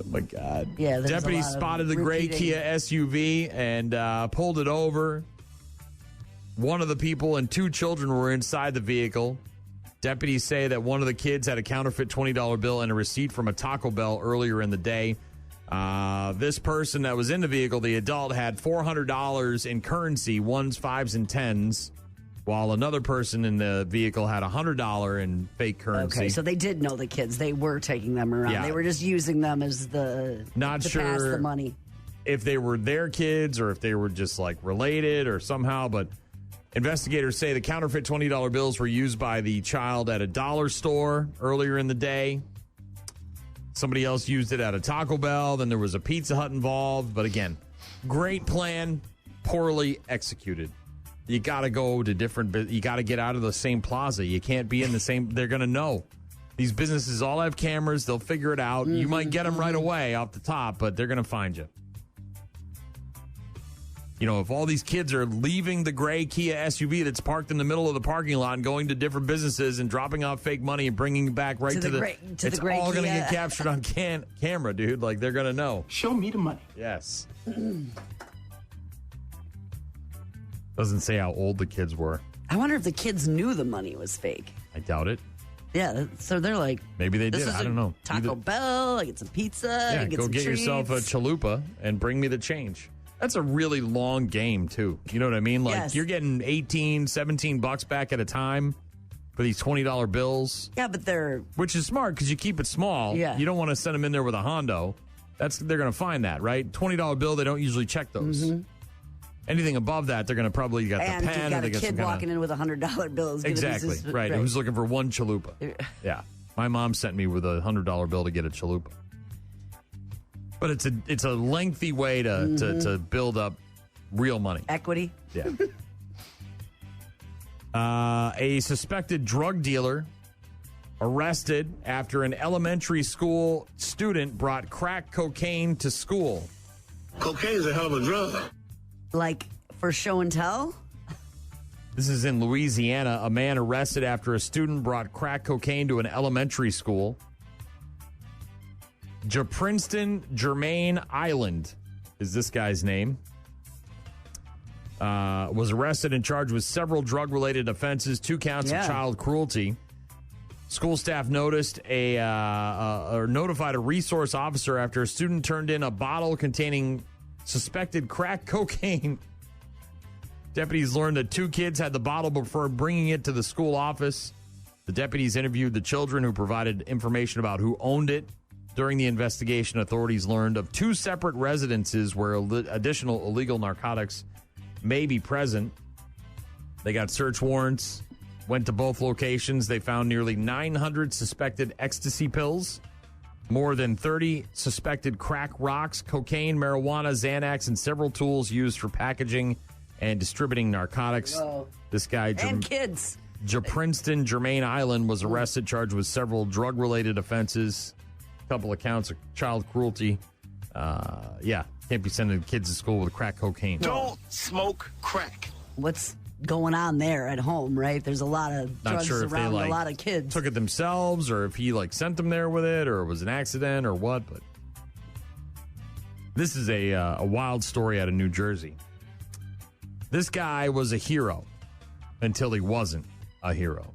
my God. Yeah, deputies spotted the gray Kia SUV and pulled it over. One of the people and 2 children were inside the vehicle. Deputies say that one of the kids had a counterfeit $20 bill and a receipt from a Taco Bell earlier in the day. This person that was in the vehicle, the adult, had $400 in currency, 1s, 5s, and 10s, while another person in the vehicle had $100 in fake currency. Okay, so they did know the kids. They were taking them around. Yeah. They were just using them as to pass the money. If they were their kids or if they were just like related or somehow, but investigators say the counterfeit $20 bills were used by the child at a dollar store earlier in the day. Somebody else used it at a Taco Bell. Then there was a Pizza Hut involved. But again, great plan, poorly executed. You got to go to different, you got to get out of the same plaza. You can't be in the same, they're going to know. These businesses all have cameras. They'll figure it out. You might get them right away off the top, but they're going to find you. You know, if all these kids are leaving the gray Kia SUV that's parked in the middle of the parking lot and going to different businesses and dropping off fake money and bringing it back right to the it's all going to get captured on camera, dude. Like, they're going to know. Show me the money. Yes. Doesn't say how old the kids were. I wonder if the kids knew the money was fake. I doubt it. Yeah, so they're like, maybe they did. I don't know. Taco Bell, I get some pizza. Yeah, get go some get treats. yourself a chalupa and bring me the change. That's a really long game, too. You know what I mean? Like, you're getting $17 back at a time for these $20 bills. Yeah, but which is smart because you keep it small. Yeah. You don't want to send them in there with a Hondo. They're going to find that, right? $20 bill, they don't usually check those. Mm-hmm. Anything above that, they're going to probably got and the pen. And you got or a they kid walking in with $100 bills. Exactly, right. Who's looking for one chalupa. Yeah. My mom sent me with a $100 bill to get a chalupa. But it's a lengthy way to build up real money. Equity. Yeah. A suspected drug dealer arrested after an elementary school student brought crack cocaine to school. Cocaine's a hell of a drug. Like for show and tell? This is in Louisiana. A man arrested after a student brought crack cocaine to an elementary school. Princeton Germain Island is this guy's name. Was arrested and charged with several drug-related offenses, 2 counts of child cruelty. School staff notified a resource officer after a student turned in a bottle containing suspected crack cocaine. Deputies learned that 2 kids had the bottle before bringing it to the school office. The deputies interviewed the children who provided information about who owned it. During the investigation, authorities learned of 2 separate residences where additional illegal narcotics may be present. They got search warrants, went to both locations. They found nearly 900 suspected ecstasy pills, more than 30 suspected crack rocks, cocaine, marijuana, Xanax, and several tools used for packaging and distributing narcotics. Whoa. This guy, and kids. Princeton Germain Island, was arrested, charged with several drug-related offenses, a couple of counts of child cruelty. Can't be sending kids to school with crack cocaine. Don't smoke crack. What's going on there at home, right? There's a lot of drugs around a lot of kids. Took it themselves, or if he sent them there with it, or it was an accident, or what. But this is a wild story out of New Jersey. This guy was a hero until he wasn't a hero.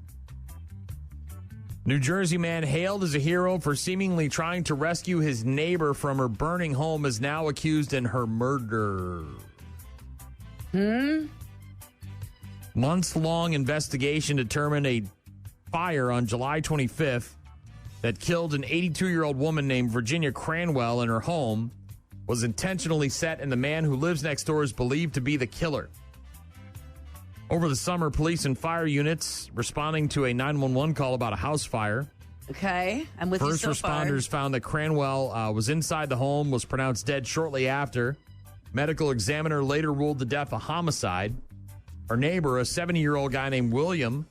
New Jersey man hailed as a hero for seemingly trying to rescue his neighbor from her burning home is now accused in her murder. Months-long investigation determined a fire on July 25th that killed an 82-year-old woman named Virginia Cranwell in her home was intentionally set, and the man who lives next door is believed to be the killer. Over the summer, police and fire units responding to a 911 call about a house fire. Okay, I'm with you so far. First responders found that Cranwell was inside the home, was pronounced dead shortly after. Medical examiner later ruled the death a homicide. Her neighbor, a 70-year-old guy named William,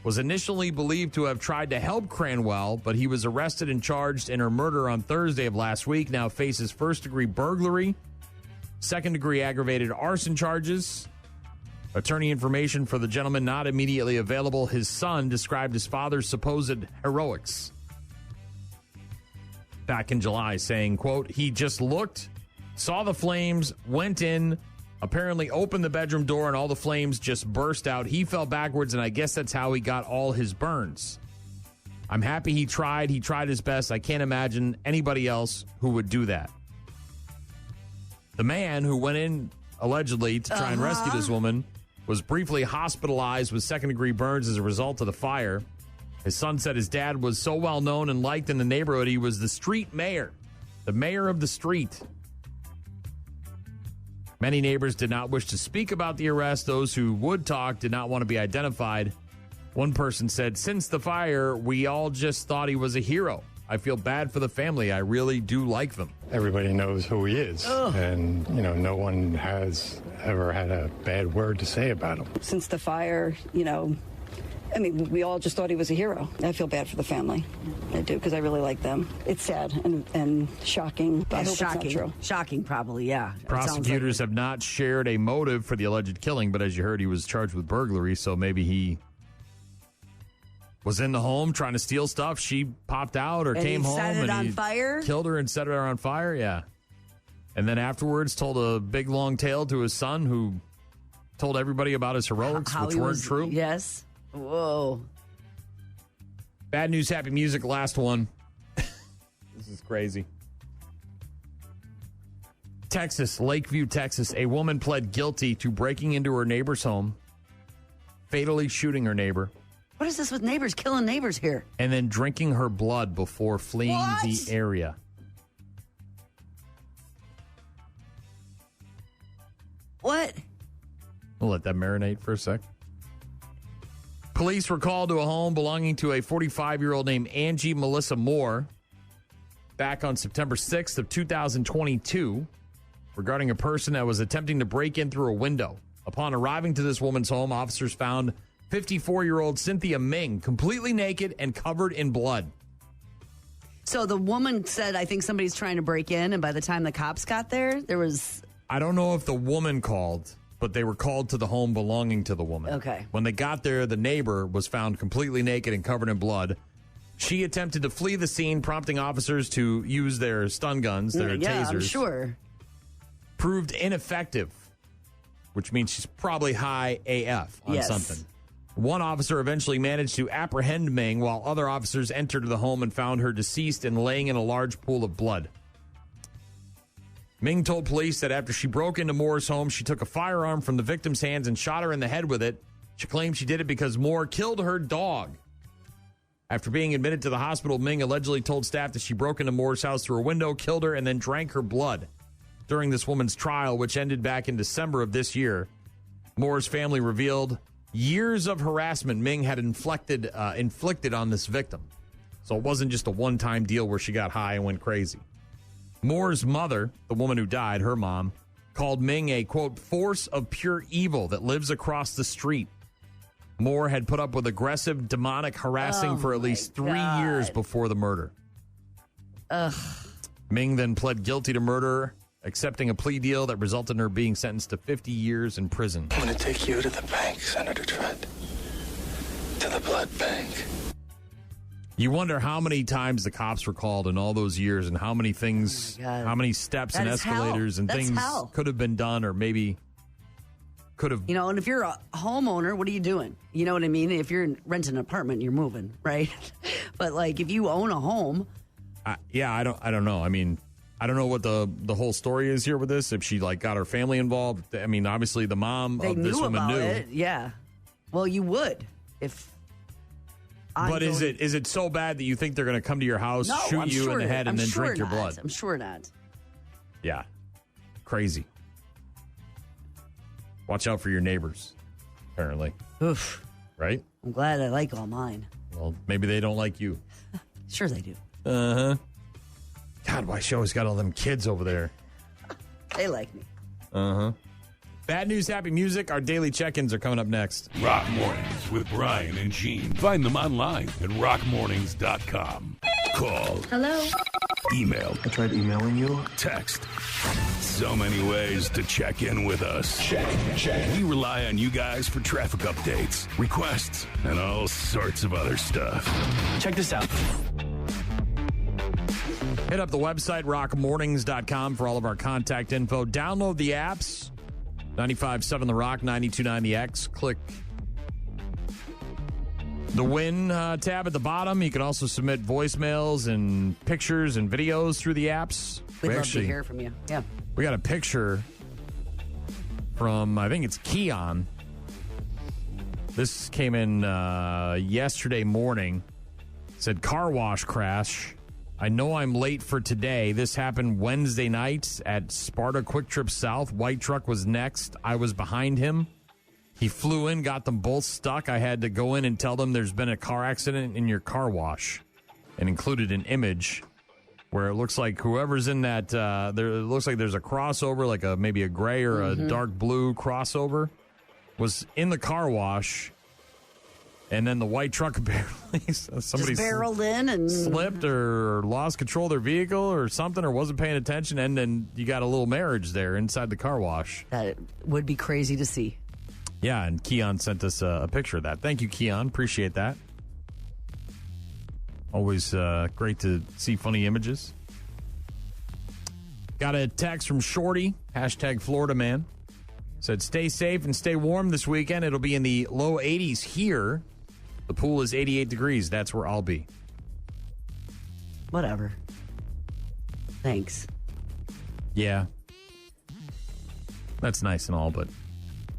was initially believed to have tried to help Cranwell, but he was arrested and charged in her murder on Thursday of last week. Now faces first-degree burglary, second-degree aggravated arson charges. Attorney information for the gentleman not immediately available. His son described his father's supposed heroics back in July, saying, quote, he just looked, saw the flames, went in, apparently opened the bedroom door, and all the flames just burst out. He fell backwards, and I guess that's how he got all his burns. I'm happy he tried. He tried his best. I can't imagine anybody else who would do that. The man who went in allegedly to try and rescue this woman was briefly hospitalized with second-degree burns as a result of the fire. His son said his dad was so well-known and liked in the neighborhood, he was the street mayor, the mayor of the street. Many neighbors did not wish to speak about the arrest. Those who would talk did not want to be identified. One person said, since the fire, we all just thought he was a hero. I feel bad for the family. I really do like them. Everybody knows who he is. Ugh. And, no one has ever had a bad word to say about him. Since the fire, we all just thought he was a hero. I feel bad for the family. I do, because I really like them. It's sad and shocking. I hope shocking. it's not true. Shocking, probably, yeah. Prosecutors have not shared a motive for the alleged killing, but as you heard, he was charged with burglary, so maybe he was in the home trying to steal stuff. She popped out or came home set it and on he fire? Killed her and set her on fire, yeah. And then afterwards told a big, long tale to his son who told everybody about his heroics, which weren't true. Yes. Whoa. Bad news, happy music, last one. This is crazy. Texas, Lakeview, Texas. A woman pled guilty to breaking into her neighbor's home, fatally shooting her neighbor. What is this with neighbors killing neighbors here? And then drinking her blood before fleeing the area. What? We'll let that marinate for a sec. Police were called to a home belonging to a 45-year-old named Angie Melissa Moore back on September 6th of 2022 regarding a person that was attempting to break in through a window. Upon arriving to this woman's home, officers found 54-year-old Cynthia Ming completely naked and covered in blood. So the woman said, I think somebody's trying to break in, and by the time the cops got there, there was... I don't know if the woman called, but they were called to the home belonging to the woman. Okay. When they got there, the neighbor was found completely naked and covered in blood. She attempted to flee the scene, prompting officers to use their stun guns, their tasers. I'm sure. Proved ineffective, which means she's probably high AF on something. One officer eventually managed to apprehend Ming while other officers entered the home and found her deceased and laying in a large pool of blood. Ming told police that after she broke into Moore's home, she took a firearm from the victim's hands and shot her in the head with it. She claimed she did it because Moore killed her dog. After being admitted to the hospital, Ming allegedly told staff that she broke into Moore's house through a window, killed her, and then drank her blood. During this woman's trial, which ended back in December of this year, Moore's family revealed years of harassment Ming had inflicted on this victim. So it wasn't just a one-time deal where she got high and went crazy. Moore's mother, the woman who died, her mom, called Ming a, quote, force of pure evil that lives across the street. Moore had put up with aggressive, demonic harassing for at least 3 years before the murder. Ugh. Ming then pled guilty to murder, accepting a plea deal that resulted in her being sentenced to 50 years in prison. I'm going to take you to the bank, Senator Trent. To the blood bank. You wonder how many times the cops were called in all those years and how many things, how many steps and escalators and things could have been done or maybe could have. And if you're a homeowner, what are you doing? You know what I mean? If you're renting an apartment, you're moving, right? But like if you own a home. I don't know. I mean, I don't know what the whole story is here with this. If she got her family involved. I mean, obviously the mom of this woman knew. It. Yeah. Well, you would if. But is it so bad that you think they're going to come to your house, shoot you in the head, and then drink your blood? I'm sure not. Yeah. Crazy. Watch out for your neighbors, apparently. Oof. Right? I'm glad I like all mine. Well, maybe they don't like you. Sure they do. Uh-huh. God, why she always got all them kids over there? They like me. Uh-huh. Bad news, happy music. Our daily check-ins are coming up next. Rock Mornings with Brian and Gene. Find them online at rockmornings.com. Call. Hello. Email. I tried emailing you. Text. So many ways to check in with us. Check. We rely on you guys for traffic updates, requests, and all sorts of other stuff. Check this out. Hit up the website, rockmornings.com, for all of our contact info. Download the apps. 95.7 The Rock, 92.9 The X. Click the Win tab at the bottom. You can also submit voicemails and pictures and videos through the apps. We'd love to hear from you. Yeah. We got a picture from, I think it's Keon. This came in yesterday morning. It said, car wash crash. I know I'm late for today. This happened Wednesday night at Sparta Quick Trip South. White truck was next. I was behind him. He flew in, got them both stuck. I had to go in and tell them there's been a car accident in your car wash. and included an image where it looks like whoever's in that, it looks like there's a crossover, like maybe a gray or a dark blue crossover, was in the car wash, and then the white truck apparently somebody just barreled in and slipped or lost control of their vehicle or something, or wasn't paying attention, and then you got a little marriage there inside the car wash. That would be crazy to see. Yeah, and Keon sent us a picture of that. Thank you, Keon. Appreciate that. Always great to see funny images. Got a text from Shorty, hashtag Florida man. Said, stay safe and stay warm this weekend. It'll be in the low 80s here. The pool is 88 degrees. That's where I'll be. Whatever. Thanks. Yeah. That's nice and all, but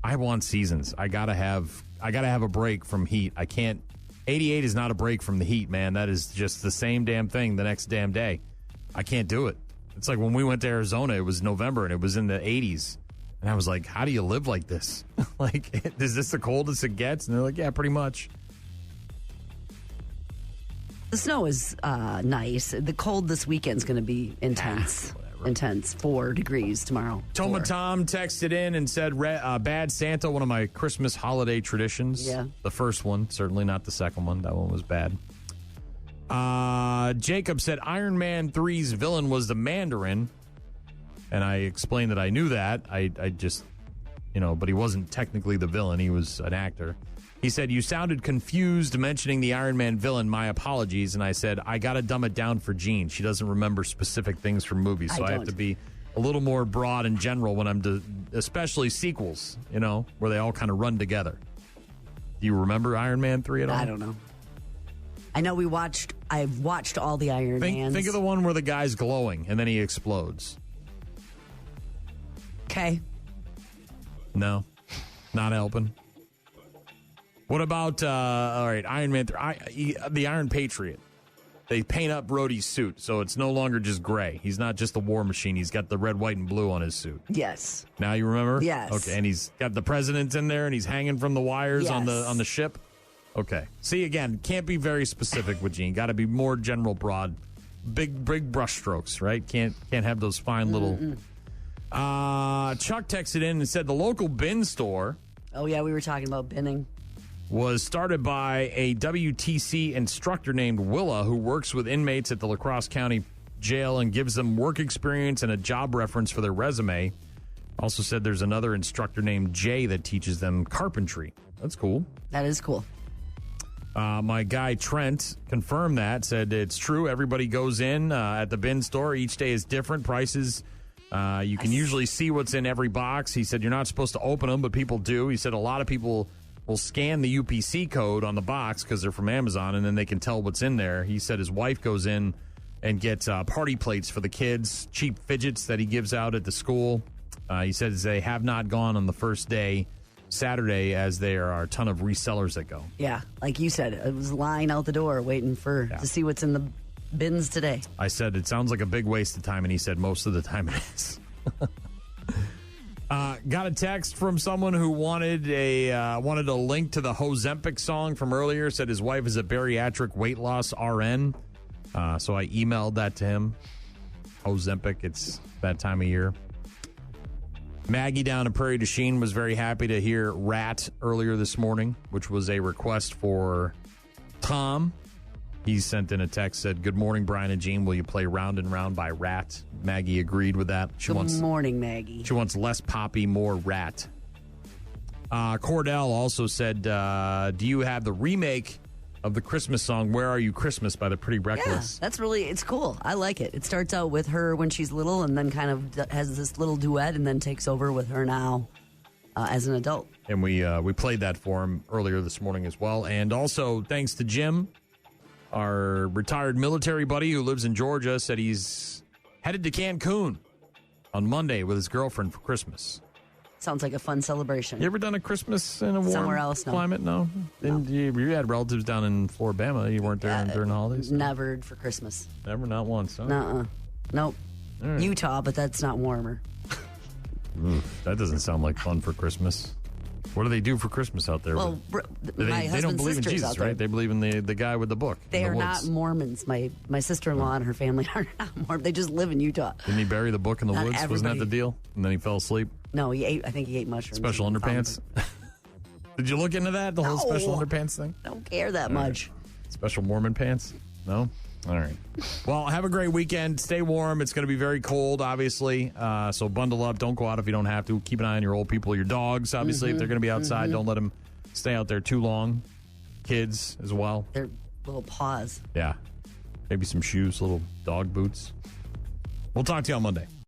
I want seasons. I gotta have a break from heat. I can't. 88 is not a break from the heat, man. That is just the same damn thing the next damn day. I can't do it. It's like when we went to Arizona, it was November and it was in the 80s. And I was like, how do you live like this? Like, is this the coldest it gets? And they're like, yeah, pretty much. The snow is nice. The cold this weekend's going to be intense. Intense. 4 degrees tomorrow. Toma Tom texted in and said, Bad Santa, one of my Christmas holiday traditions. Yeah. The first one, certainly not the second one. That one was bad. Jacob said Iron Man 3's villain was the Mandarin. And I explained that I knew that. I just, but he wasn't technically the villain. He was an actor. He said, you sounded confused mentioning the Iron Man villain. My apologies. And I said, I got to dumb it down for Jean. She doesn't remember specific things from movies. So I have to be a little more broad and general when I'm, especially sequels, where they all kind of run together. Do you remember Iron Man 3 at all? I don't know. I know I've watched all the Iron Mans. Think of the one where the guy's glowing and then he explodes. Okay. No, not helping. What about, all right, Iron Man 3, the Iron Patriot. They paint up Rhodey's suit, so it's no longer just gray. He's not just the war machine. He's got the red, white, and blue on his suit. Yes. Now you remember? Yes. Okay, and he's got the president in there, and he's hanging from the wires on the ship. Okay. See, again, can't be very specific with Gene. Got to be more general, broad, big brushstrokes, right? Can't have those fine little... Chuck texted in and said the local bin store. Oh, yeah, we were talking about binning. Was started by a WTC instructor named Willa who works with inmates at the La Crosse County Jail and gives them work experience and a job reference for their resume. Also said there's another instructor named Jay that teaches them carpentry. That's cool. That is cool. My guy Trent confirmed that, said it's true. Everybody goes in at the bin store. Each day is different. Prices... you can usually see what's in every box. He said you're not supposed to open them, but people do. He said a lot of people will scan the UPC code on the box because they're from Amazon, and then they can tell what's in there. He said his wife goes in and gets party plates for the kids, cheap fidgets that he gives out at the school. He says they have not gone on the first day, Saturday, as there are a ton of resellers that go. Yeah, like you said, it was line out the door waiting to see what's in the bins today. I said it sounds like a big waste of time, and he said most of the time it is. Got a text from someone who wanted a link to the Ozempic song from earlier. Said his wife is a bariatric weight loss RN. So I emailed that to him. Ozempic, it's that time of year. Maggie down in Prairie du Chien was very happy to hear Rat earlier this morning, which was a request for Tom. He sent in a text, said, good morning, Brian and Jean. Will you play Round and Round by Rat? Maggie agreed with that. Good morning, Maggie. She wants less Poppy, more Rat. Cordell also said, do you have the remake of the Christmas song, Where Are You Christmas by the Pretty Reckless? Yeah, it's cool. I like it. It starts out with her when she's little and then kind of has this little duet and then takes over with her now as an adult. And we played that for him earlier this morning as well. And also, thanks to Jim, our retired military buddy who lives in Georgia, said he's headed to Cancun on Monday with his girlfriend for Christmas. Sounds like a fun celebration. You ever done a Christmas in a warm somewhere else? No. Climate? No. You had relatives down in Floribama. You weren't there during the holidays? Never for Christmas. Never, not once. Huh? Nuh-uh. Nope. Right. Utah, but that's not warmer. That doesn't sound like fun for Christmas. What do they do for Christmas out there? Well, they don't believe in Jesus, right? They believe in the guy with the book. They are not Mormons. My sister-in-law and her family are not Mormons. They just live in Utah. Didn't he bury the book in the woods? Everybody. Wasn't that the deal? And then he fell asleep? No, I think he ate mushrooms. Special underpants? Did you look into that? The whole special underpants thing? Don't care that much. Special Mormon pants? No? All right. Well, have a great weekend. Stay warm. It's going to be very cold, obviously. So bundle up. Don't go out if you don't have to. Keep an eye on your old people, your dogs, obviously, if they're going to be outside. Don't let them stay out there too long. Kids as well. Their little paws. Yeah. Maybe some shoes, little dog boots. We'll talk to you on Monday.